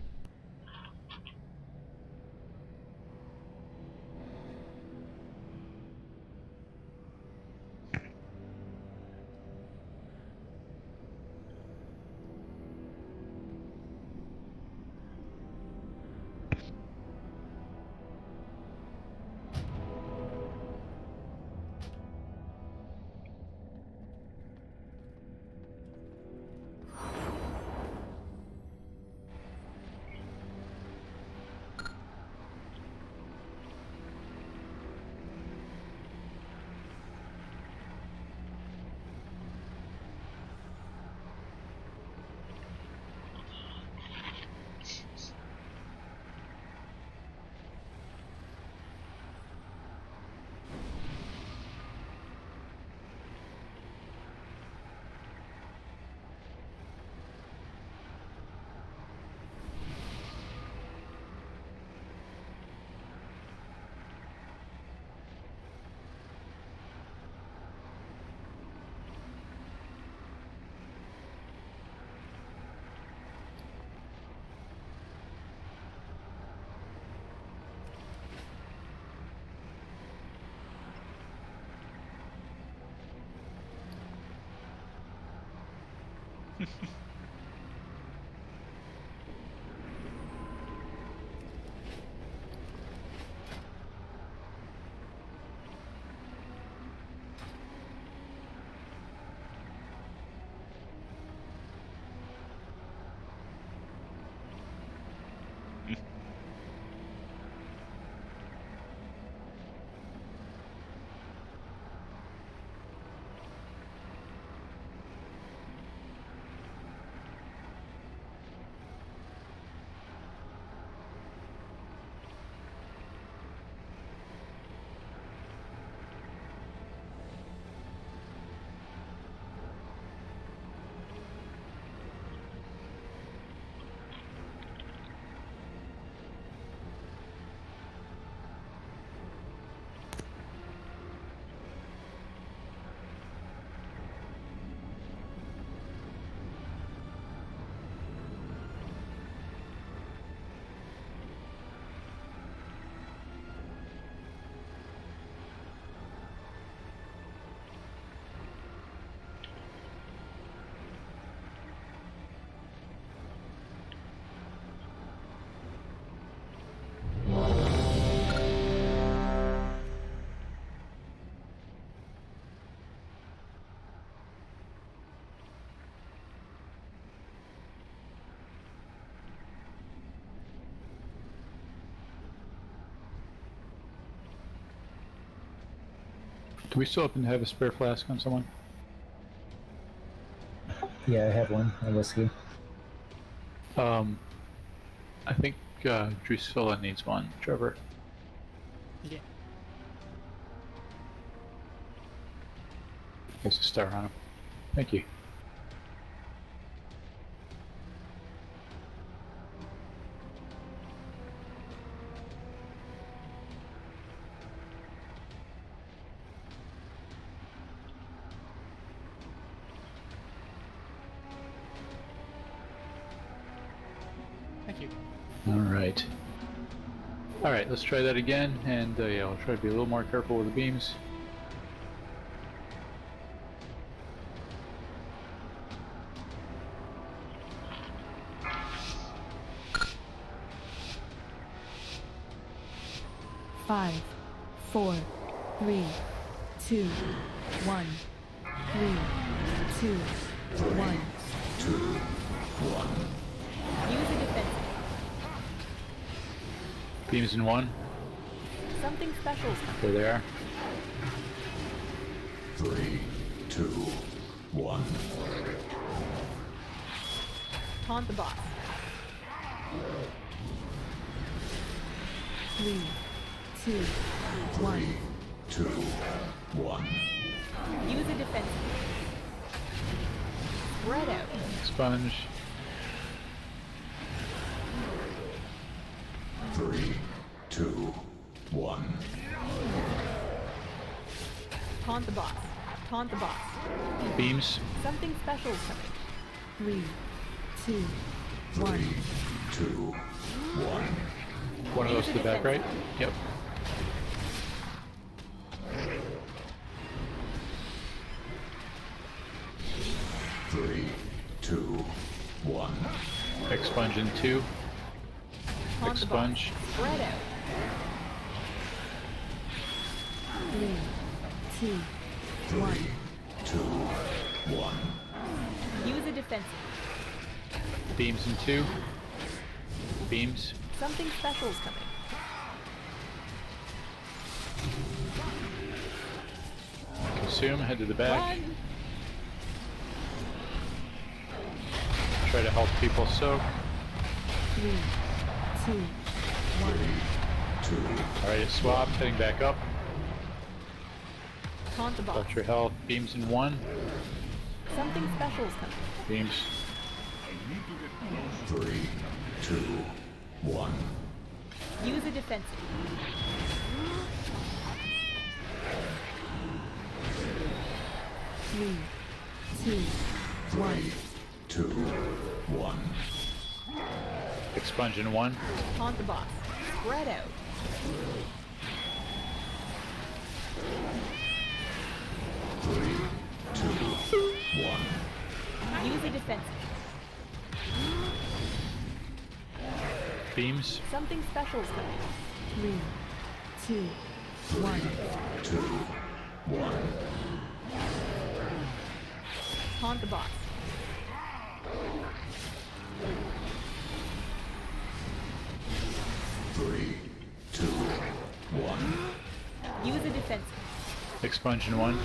Do we still happen to have a spare flask on someone? Yeah, I have one. A whiskey. I think Drusilla needs one. Trevor. Yeah. There's a star on him. Thank you. Thank you. Alright. Alright, let's try that again, and yeah, I'll try to be a little more careful with the beams. Five, 4, 3, 2, 1. 3, 2, 1. Use a defensive. Beams in one. Something special is coming. There they are. 3, 2, 1. Taunt the boss. 3, 2, 1. 2, 1. Use a defensive. Spread out. Sponge. 3, 2, 1. Taunt the boss. Taunt the boss. Beams. Something special is coming. 3, 2, 1. 2, 1. One of those to the back, right? Yep. Three, 2, 1. Expunge in two. Taunt the boss. Expunge. Spread out. 3, 2, 1. 2, 1. Use a defensive. Beams in two. Beams. Something special is coming. Consume. Head to the back. Run. Try to help people soak. 3, 2, 1. Alright, it's swapped. Heading back up. Taunt the boss. Watch your health. Beams in one. Something special is coming. Beams. 3, 2, 1. Use a defensive. 3, 2, 1. 2, 1. Expunge in one. Taunt the boss. Spread out. 3, 2, 1. Use a defensive. Beams. Something special is coming. 3, 2, 1. 2, 1. Taunt the boss. 3, 2, 1. Use a defensive. Expunge in one.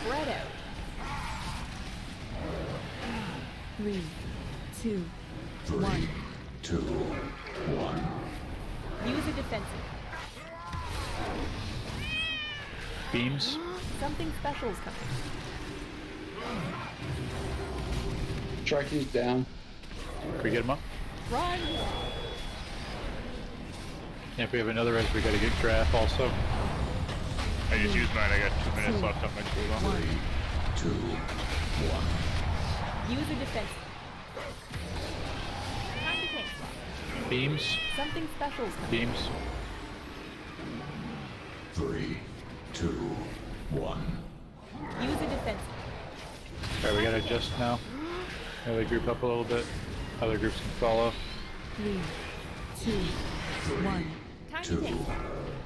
Spread out. 3, 2, 3, 1. 2, 1. Use a defensive. Beams. Something special is coming. Sharky's down. Can we get him up? Run. And if we have another res, we gotta get Graph also. I just used mine. I got 2 minutes left on my cooldown. 3, 2, 1. Use a defensive. Time to tank swap. Beams. Something special is coming. Beams. 3, 2, 1. Use a defensive. Alright, we gotta adjust now. Gotta group up a little bit. Other groups can follow. 3, 2, 1. Time 2, to tank swap.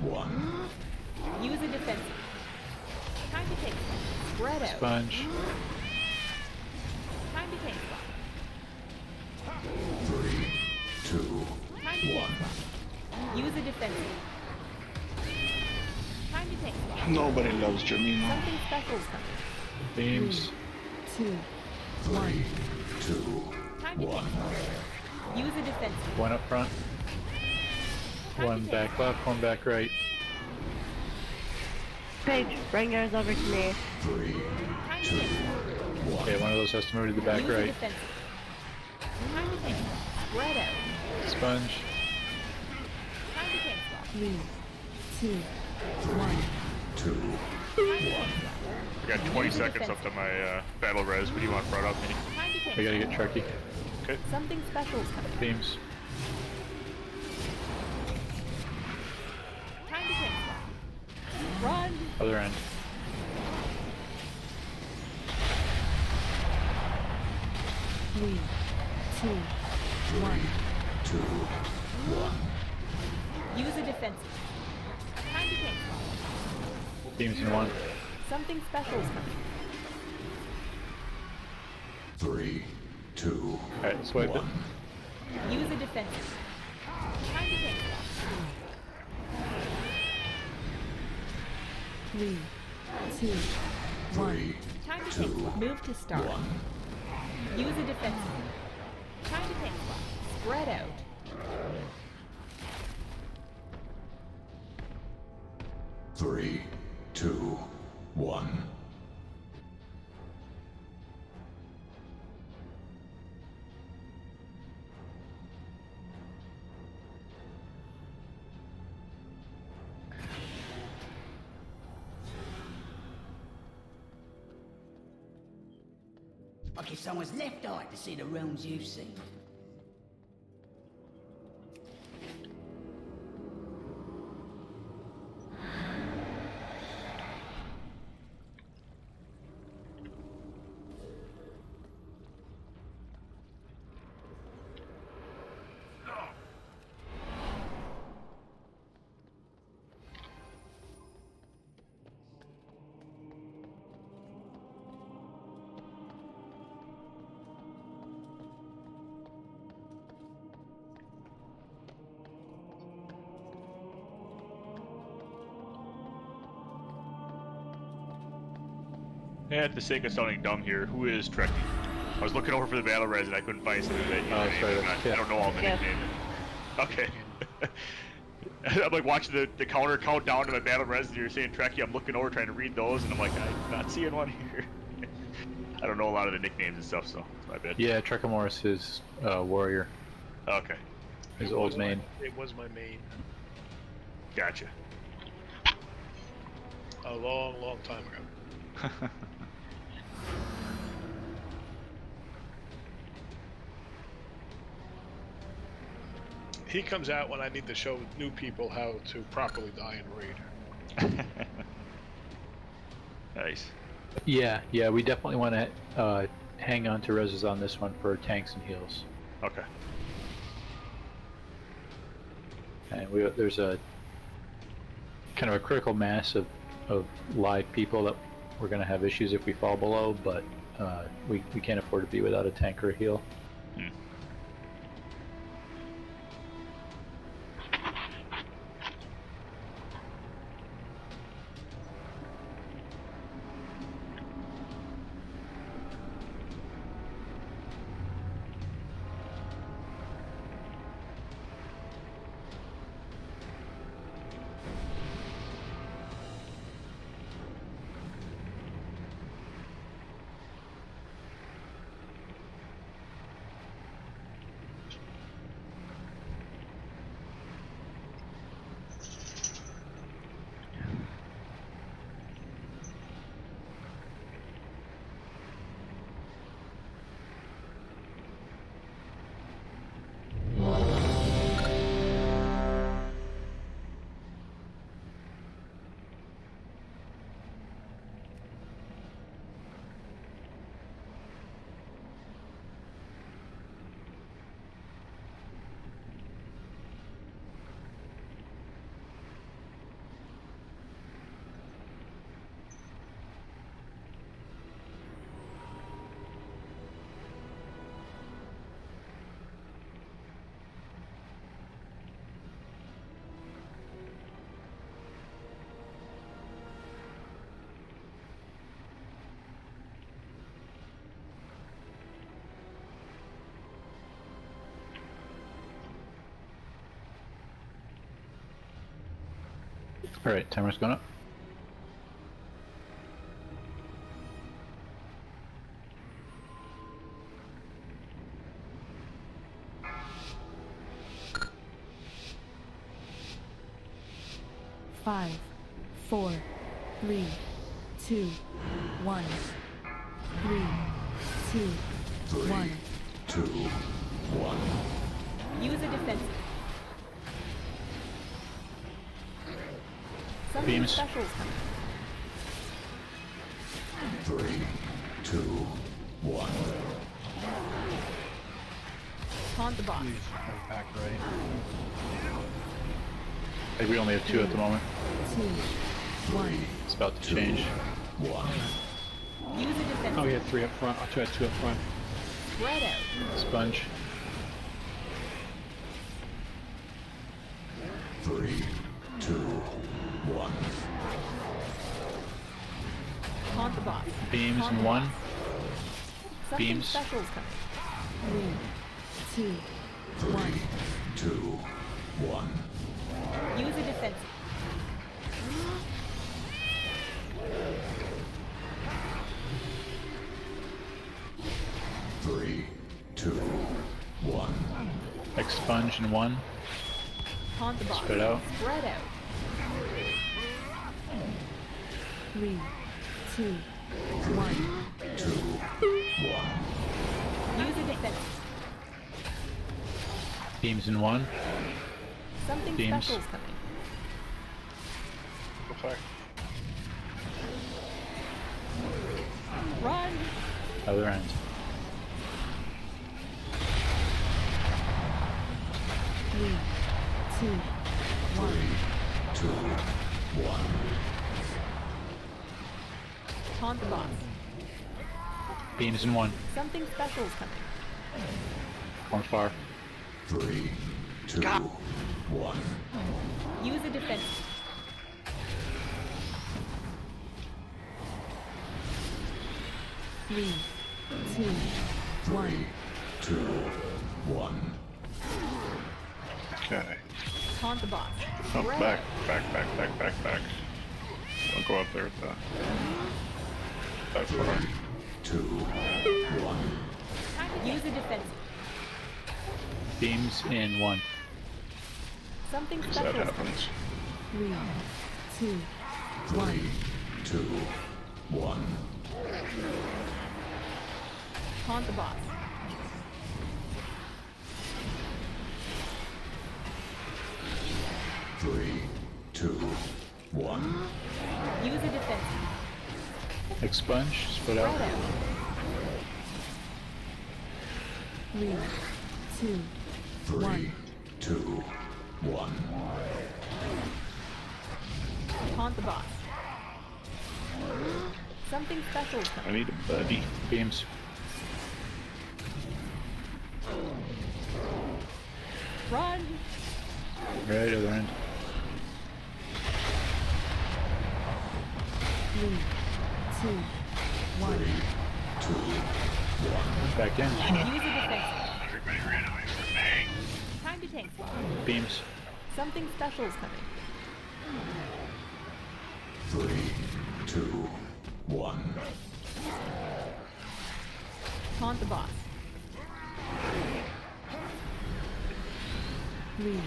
1. Use a defensive. Time to tank swap. Spread out. Sponge. Time to tank swap. 3, 2, Time to tank 1. swap. Use a defensive. Time to tank tank spot. Nobody loves Jamima. Something special's coming. Beams. 2, 1. 2, Time to tank spot. Use a defensive. One up front. One back left, one back right. Paige, bring yours over to me. 3, Time to tank spot. Okay, one of those has to move to the back Use a right. defensive. Time to tank spot. Spread out. Sponge. Time to tank spot. 3, 2, 1. 2. I got 20 seconds up to my battle res. What do you want brought up? Time to tank We gotta spot. get Truckee. Okay. Something special's coming. Beams. Time to tank spot. Run. Other end. Three, two, 1. 2, 1. Use a defensive. Time to tank spot. Beams in one. Something special's coming. 3, 2. Alright, swipe it. Use a defensive. Time to tank spot. 3, 2, 1. Time to tank spot. Move to start. Use a defensive. Time to tank spot. Spread out. Three, 2, 1. Like if someone's left eye to see the realms you've seen. At the sake of sounding dumb here, who is Trekkie? I was looking over for the battle res and I couldn't find something that sorry, I don't know all the nicknames. Okay. I'm like watching the counter count down to my battle res and you're saying Trekkie, I'm looking over trying to read those and I'm like, I'm not seeing one here. I don't know a lot of the nicknames and stuff, so it's my bad. Yeah, Trekamorris is warrior. Okay. His old main. It was my main. Gotcha. A long, long time ago. He comes out when I need to show new people how to properly die in Raid. Nice. Yeah, we definitely want to hang on to reses on this one for tanks and heals. Okay. And there's a kind of a critical mass of live people that we're going to have issues if we fall below, but we can't afford to be without a tank or a heal. Alright, timer's going up. Five, 4, 3, 2, 1. 3, 2, 1. 2, 1. Use a defensive. Something Beams. special's coming. 3, 2, 1. Taunt the boss. Back right. I think we only have 2 at the moment. 2, 1. It's about to change. 1. Use a defensive. Oh, we had 3 up front. I'll try 2 up front. Spread out. Sponge. 3, 2, 1. Taunt the boss. Beams Taunt and the 1. boss. Something Beams. special's coming. 3, 2, 1. 2, 1. Use a defensive. Three, 2, 1. Expunge and 1. Taunt the boss. Spread out. Spread out. 3, 2, 1. 2, 1. Use a defensive. Beams and 1. Something Beams. special's coming. Go fire. Run. Other end. 3, 2, 1. 2, 1. Taunt the boss. Beams and 1. Something special's coming. Going far. 3, 2, 1. Use a defensive. Three, 2, 1. 2, 1. Okay. Taunt the boss. Oh, Spread back, out. back. Don't go up there with that far. 2, 1. Use a defensive. Beams in 1. Something That special's coming. happens. 3, 2, 1. 2, 1. Taunt the boss. Three, 2, 1. Use a defensive. Expunge. Spread Spread out. out. 3, 2, 3, 1. 2, 1. Taunt the boss. Something special's I coming. need a buddy. Beams. Run. Right, other end. 3, 2, 1. 2, 1. Back in. Use a defensive. Everybody ran away from me. Time to tank spot. Beams. Something special's coming. 3, 2, 1. Taunt the boss. 3,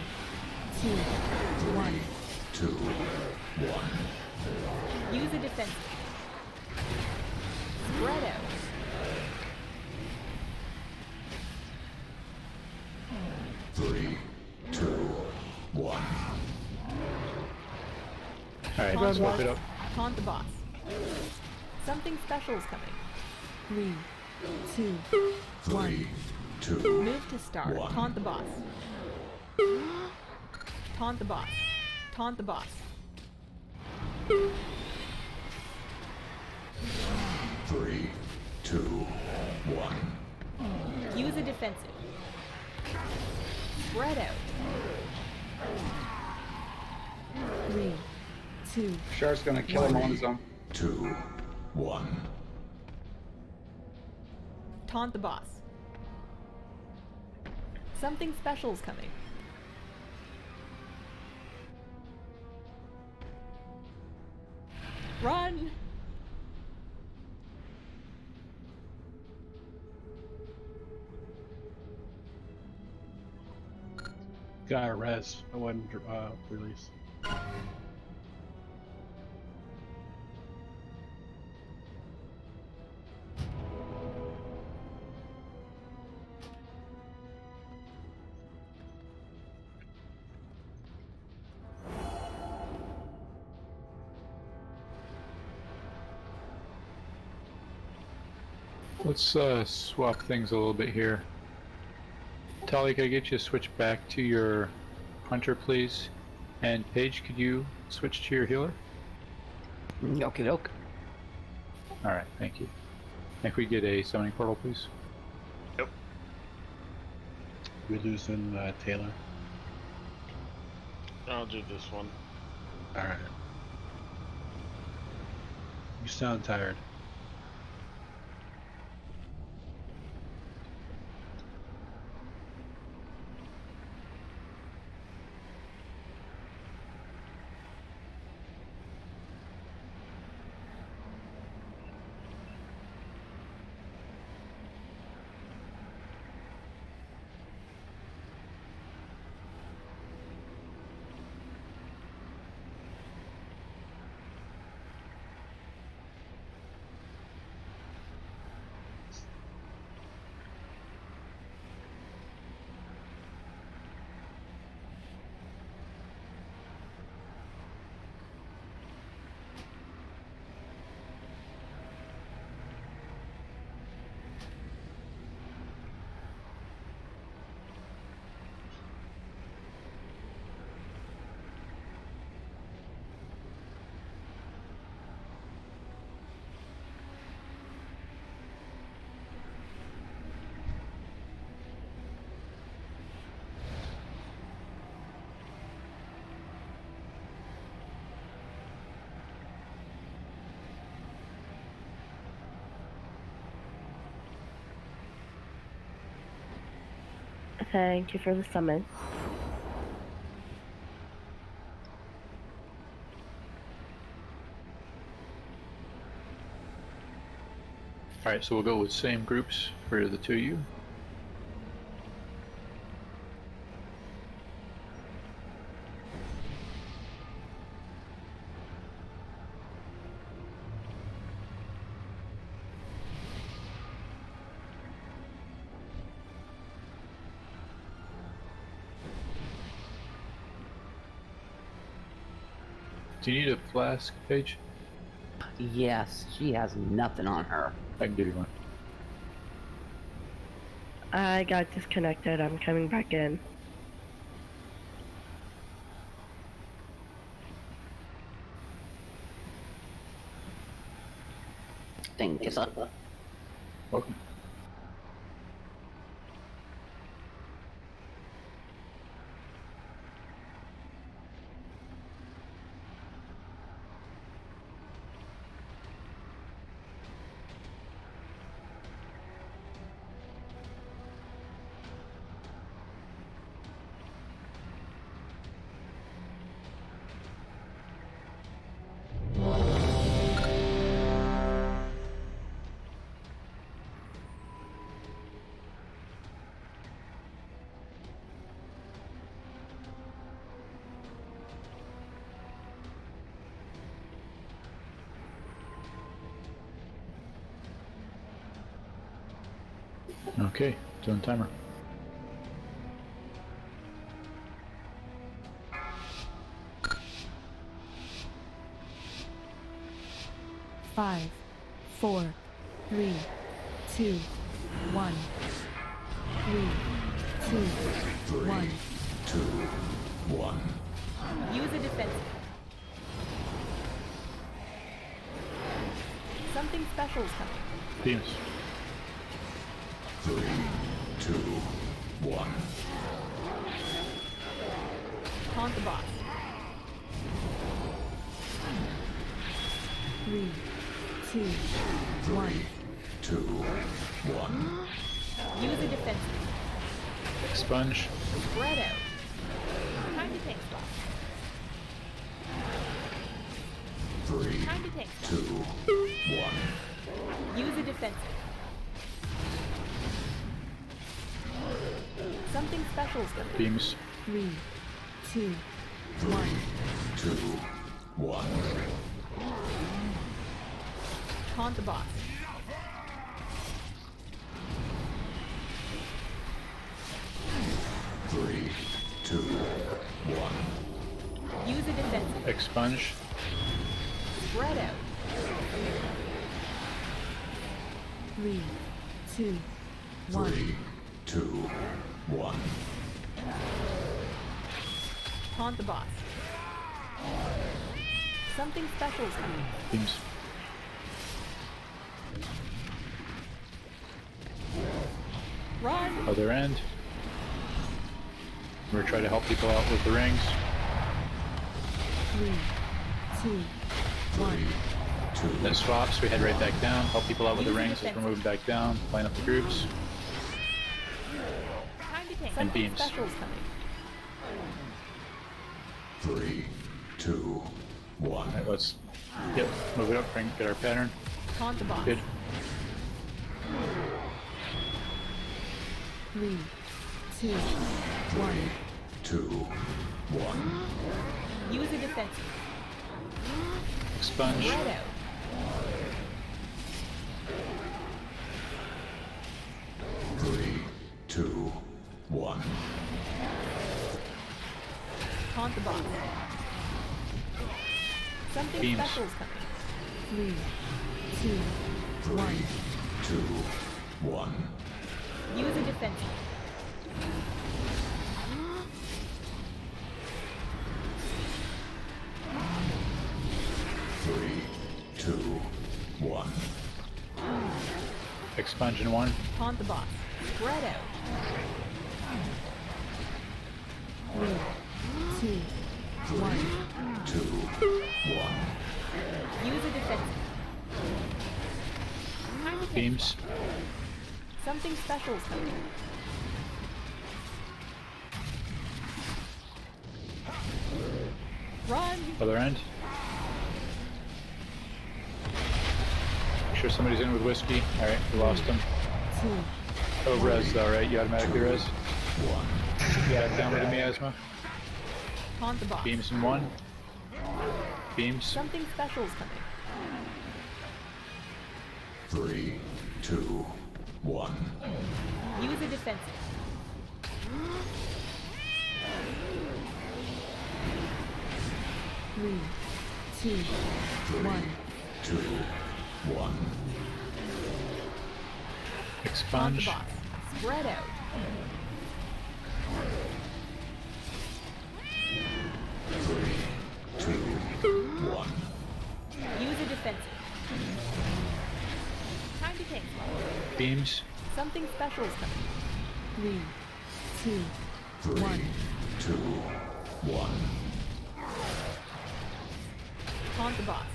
2, 1. 2, 1. Use a defensive. Spread out. 3, 2, 1. Alright, swap it up. Taunt the boss. Something special's coming. 3, 2, 1. 3, 2, Move to start. One. Taunt the boss. Taunt the boss. Taunt the boss. 3, 2, 1. Use a defensive. Spread out. 3, 2, Shar's gonna kill him on his own. 2, 1. Taunt the boss. Something special's coming. Run! Got a res. I wouldn't release. Let's swap things a little bit here. Tali, could I get you to switch back to your hunter, please? And Paige, could you switch to your healer? Okie doke. Alright, thank you. And could we get a summoning portal, please? Yep. We're losing Taylor. I'll do this one. Alright. You sound tired. Thank you for the summon. Alright, so we'll go with same groups for the two of you. Do you need a flask, Paige? Yes, she has nothing on her. I can give you one. I got disconnected. I'm coming back in. Thank you, sir. Welcome. Okay, doing timer. Five, 4, 3, 2, 1. 3, 2, 1. 2, 1. Use a defense. Something special is coming. Beams. 3, 2, 1. Taunt the boss. 3, 2, 1. 2, 1. Use a defense. Sponge. Spread out. Time to tank spot. 3, Time to tank. 2, 1. Use a defensive. Something special's coming. Beams. 3, 2, 1. 2, 1. Taunt the boss. Three, 2, 1. Use a defensive. Expunge. Spread out. 3, 2, 1. 3, 2, 1. Taunt the boss. Something special's coming. Beams. Run! Other end. We're trying to help people out with the rings. 3, 2, 1. Then swaps, we head right back down, help people out with the rings as we're moving back down, line up the groups. Time to tank. And Something beams. special's coming. 3, 2, 1. Alright, let's move it up, get our pattern. Taunt the boss. Good. 3, 2, 1. 2, 1. Use a defensive. Expunge. Spread out. 3, 2, 1. Taunt the boss. Something Beams. special's coming. 3, 2, 3, 1. 2, 1. Use a defensive. 3, 2, 1. Expunge in 1. Taunt the boss. Spread out. 3, 2, 1. 2, 1. Use a defensive. Time to tank. Beams. Something special's coming. Run! Other end. Make sure somebody's in with whiskey. Alright, we lost him. 2, Oh, res though, right? You automatically res? Yeah, down with the miasma. Taunt the boss. Beams in 1. Beams. Something special's coming. 3, 2, 1. Use a defensive. 3, 2, 1. 2, 1. Taunt the Expunge. boss. Spread out. 3, 2, 1. Use a defensive. Time to tank. Beams. Something special's coming. 3, 2, 3, 1. 2, 1. Taunt the boss.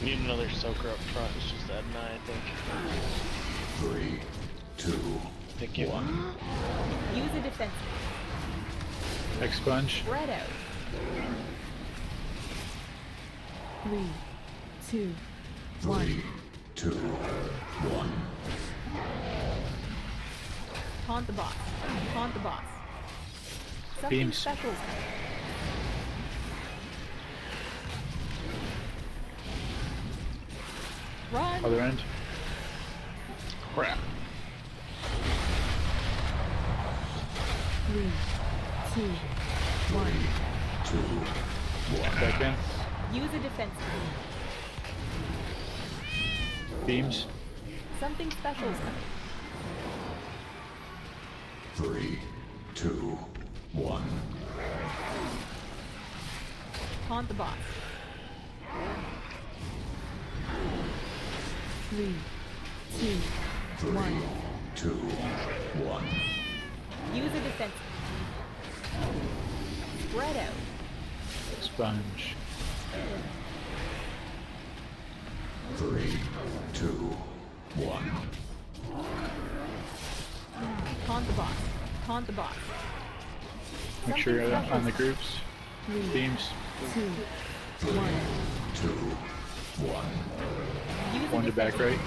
Need another soaker up front. It's just that and I think. 3, 2, Thank you. 1. Use a defensive. Expunge. Spread out. 3, 2, 1. 3, 2, 1. Taunt the boss. Taunt the boss. Something Beams. special's coming. Run! Other end. Crap. 3, 2, 1. 2, 1. Back in. Use a defensive. Beams. Something special's coming. 3, 2, 1. Taunt the boss. 3, 2, 3, 1. 2, 1. Use a defensive. Spread out. Expunge. 3, 2, 1. Taunt the boss. Taunt the boss. Make sure you're Something on the special's groups. 3, Beams. 2, 1. 2, 1. One to back right.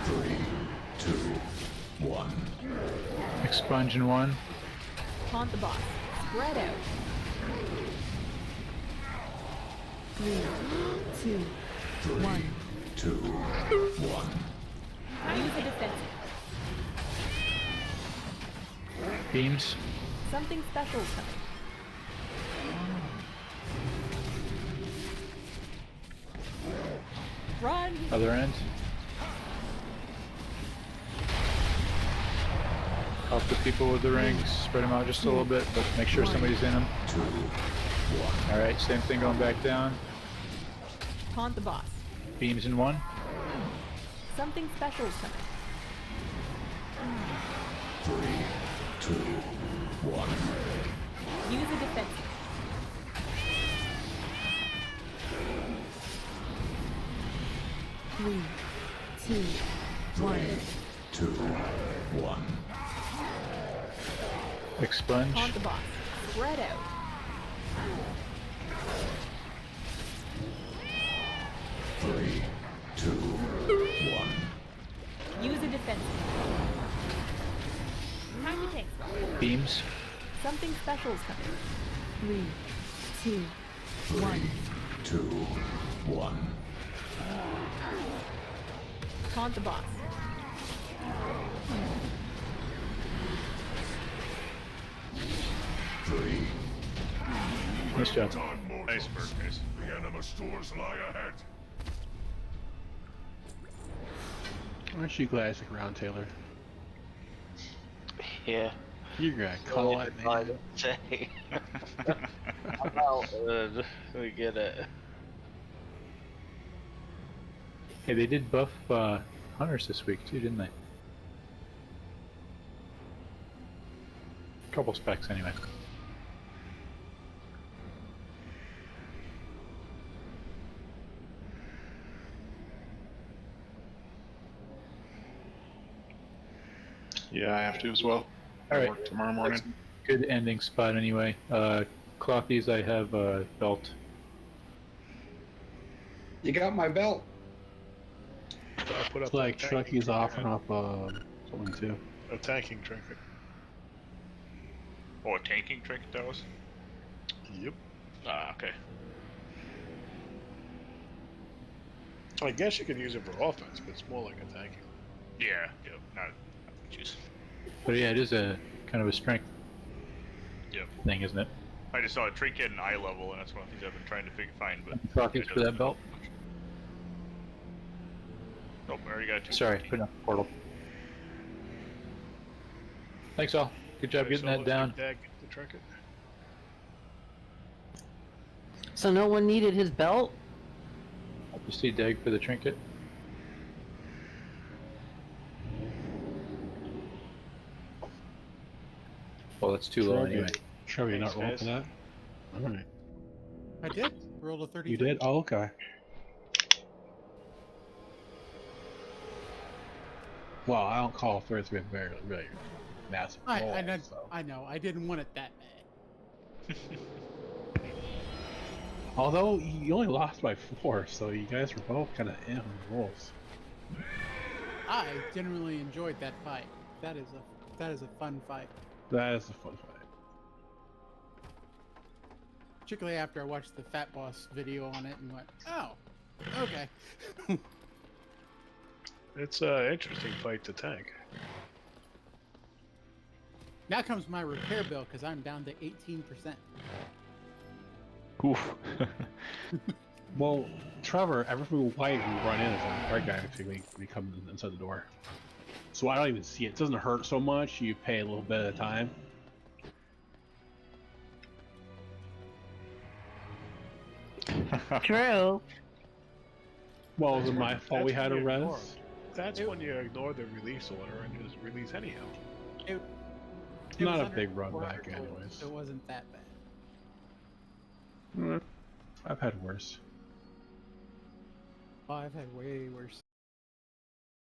Three, 2, 1. Expunge in one. Taunt the boss. Spread out. 3, 2, 1. 2, 1. Use a defensive. Beams. Something special is coming. Run! Other end. Help the people with the rings. Spread them out just a little bit, but make sure somebody's in them. 2, 1. Alright, same thing going back down. Taunt the boss. Beams in one. Something special is coming. 3, 2, 1. Use a defensive. Three, 2, 1. 2, 1. Expunge. Taunt the boss. Spread out. 3, 2, 1. Use a defensive. Time to tank spot. Beams. Something special is coming. 3, 2, 1. 2, 1. Taunt the boss. Three. Nice job. Nice work, guys. The enema stores lie ahead. Aren't you glad I stick around, Taylor? Yeah. You're gonna call it, man. Say. I'm out. We get it. Hey, they did buff hunters this week too, didn't they? Couple specs anyway. Yeah, I have to as well. All right. Work tomorrow morning. That's a good ending spot anyway. Clothies, I have a belt. You got my belt. I put It's up like a tanking Chucky's trinket. offering up something too. A tanking trinket. Oh, a tanking trinket that was? Yep. Ah, okay. I guess you could use it for offense, but it's more like a tanking. Yeah, yep, not juice. But yeah, it is a kind of a strength Yep. thing, isn't it? I just saw a trinket in eye level, and that's one of the things I've been trying to find, but... Clothies for that belt. Nope, I already got two. Sorry, put it on the portal. Thanks all. Good job getting that down. Dad, get the trinket. So no one needed his belt? You see Dag for the trinket? Well, that's too low anyway. Sure, you're not Thanks, rolling guys. for that? Alright. I did. Rolled a 33. You did? Oh, okay. Well, I don't call 33 a very, really massive roll, I know. so. I know. I didn't want it that bad. Although, you only lost by 4, so you guys were both kind of in on the rolls. I generally enjoyed that fight. That is a fun fight. That is a fun fight. Particularly after I watched the Fat Boss video on it and went, oh, okay. It's an interesting fight to tank. Now comes my repair bill because I'm down to 18%. Oof. Well, Trevor, every white we run in is a red guy when we come inside the door. So I don't even see it. It doesn't hurt so much. You pay a little bit at a time. True. Well, was it my fault we had a res? That's when you ignore the release order and just release anyhow. It Not was a under big run 400 back, total, anyways. so it wasn't that bad. I've had worse. Oh, I've had way worse.